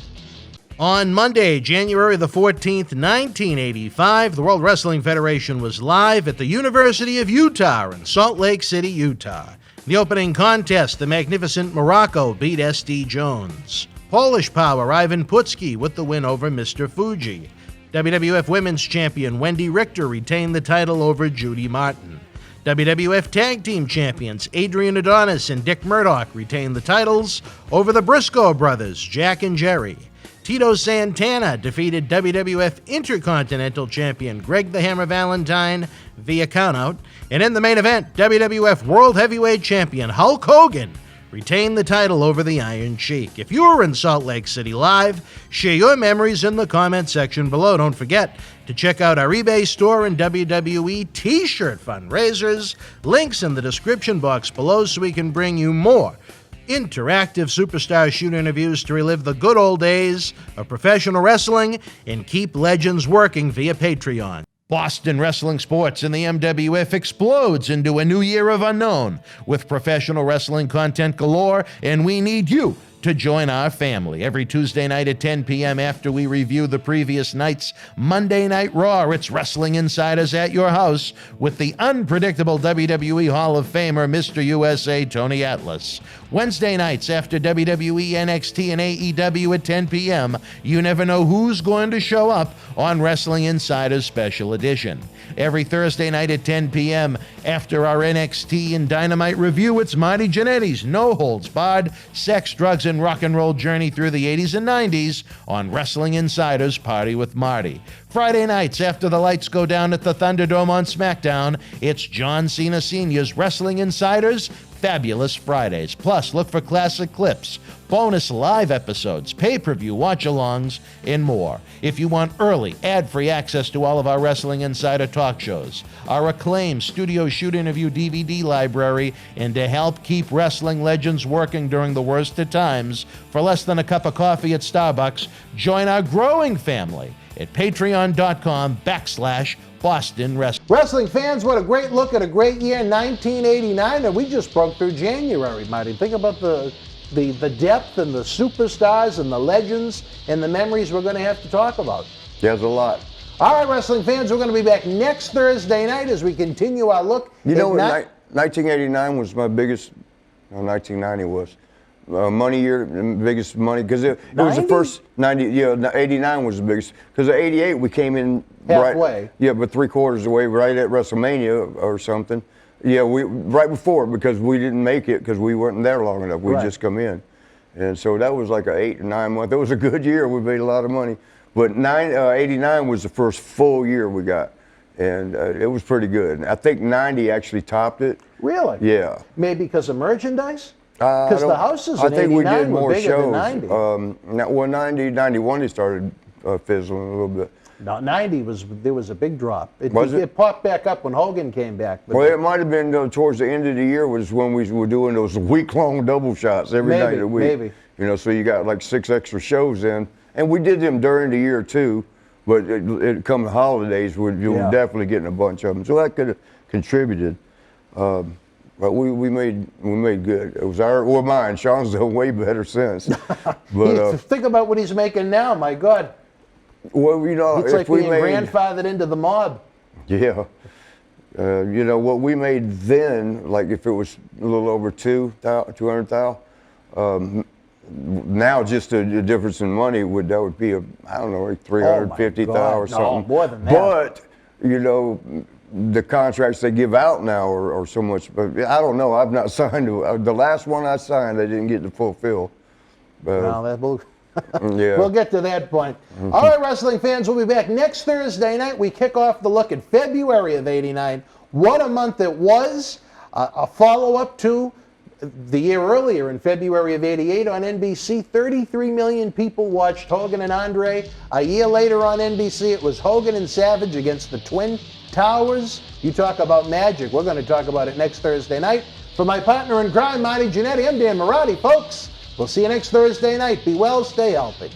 On Monday, January the 14th, 1985, the World Wrestling Federation was live at the University of Utah in Salt Lake City, Utah. The opening contest, the magnificent Morocco beat S.D. Jones. Polish Power Ivan Putski with the win over Mr. Fuji. WWF Women's Champion Wendy Richter retained the title over Judy Martin. WWF Tag Team Champions Adrian Adonis and Dick Murdoch retained the titles over the Briscoe brothers, Jack and Jerry. Tito Santana defeated WWF Intercontinental Champion Greg the Hammer Valentine via countout. And in the main event, WWF World Heavyweight Champion Hulk Hogan retained the title over the Iron Sheik. If you were in Salt Lake City live, share your memories in the comment section below. Don't forget to check out our eBay store and WWE t-shirt fundraisers. Links in the description box below so we can bring you more interactive superstar shoot interviews to relive the good old days of professional wrestling and keep legends working via Patreon. Boston wrestling sports in the MWF explodes into a new year of unknown with professional wrestling content galore, and we need you to join our family. Every Tuesday night at 10 p.m. after we review the previous night's Monday Night Raw, it's Wrestling Insiders at your house with the unpredictable WWE Hall of Famer, Mr. USA, Tony Atlas. Wednesday nights after WWE, NXT, and AEW at 10 p.m., you never know who's going to show up on Wrestling Insiders Special Edition. Every Thursday night at 10 p.m. after our NXT and Dynamite review, it's Marty Jannetty's No Holds Barred Sex, Drugs, and Rock and Roll journey through the 80s and 90s on Wrestling Insiders Party with Marty. Friday nights after the lights go down at the Thunderdome on SmackDown, it's John Cena Sr.'s Wrestling Insiders Fabulous Fridays. Plus, look for classic clips, bonus live episodes, pay-per-view watch-alongs, and more. If you want early, ad-free access to all of our Wrestling Insider talk shows, our acclaimed studio shoot interview DVD library, and to help keep wrestling legends working during the worst of times, for less than a cup of coffee at Starbucks, join our growing family at patreon.com/Boston Wrestling. Wrestling fans, what a great look at a great year, 1989, and we just broke through January, Marty. Think about the depth and the superstars and the legends and the memories we're going to have to talk about. There's a lot. All right, wrestling fans, we're going to be back next Thursday night as we continue our look. You know, 1989 was my biggest, 1990 was money year, biggest money, because it was the 90? first 90. Yeah, 89 was the biggest. Because 88 we came in Halfway. right. Yeah, but 3/4 away, right at WrestleMania or something. Yeah, we right before, because we didn't make it because we weren't there long enough. We Right. just come in, and so that was like an 8 or 9 month. It was a good year. We made a lot of money. But 89 was the first full year we got, and it was pretty good. I think 90 actually topped it. Really? Yeah. Maybe because of merchandise? I Because the don't- houses I in think we 89 did were more bigger shows. than 90. Well, 90, 91 they started fizzling a little bit. No, 90 there was a big drop. Was it? It popped back up when Hogan came back. But Well, it might have been towards the end of the year was when we were doing those week-long double shots every Maybe, night of the week. maybe. You know, so you got like 6 extra shows in, and we did them during the year too. But it come the holidays, you Yeah. were definitely getting a bunch of them, so that could have contributed. But we made good. It was mine. Sean's done way better since. But think about what he's making now. My God, well, you know, it's if like we being made, grandfathered into the mob. yeah. You know, what we made then, like if it was a little over 200,000, now just a difference in money that would be I don't know, like 350,000 or something. No, more than that. But, you know, the contracts they give out now are so much, but I don't know, I've not signed, the last one I signed, I didn't get to fulfill. No, Yeah. we'll get to that point. All right, wrestling fans, we'll be back next Thursday night. We kick off the look at February of '89. What a month it was. A follow-up to the year earlier in February of '88 on NBC. 33 million people watched Hogan and Andre. A year later on NBC, it was Hogan and Savage against the Twin Towers. You talk about magic. We're going to talk about it next Thursday night. For my partner in crime, Marty Jannetty, I'm Dan Marotti, folks. We'll see you next Thursday night. Be well, stay healthy.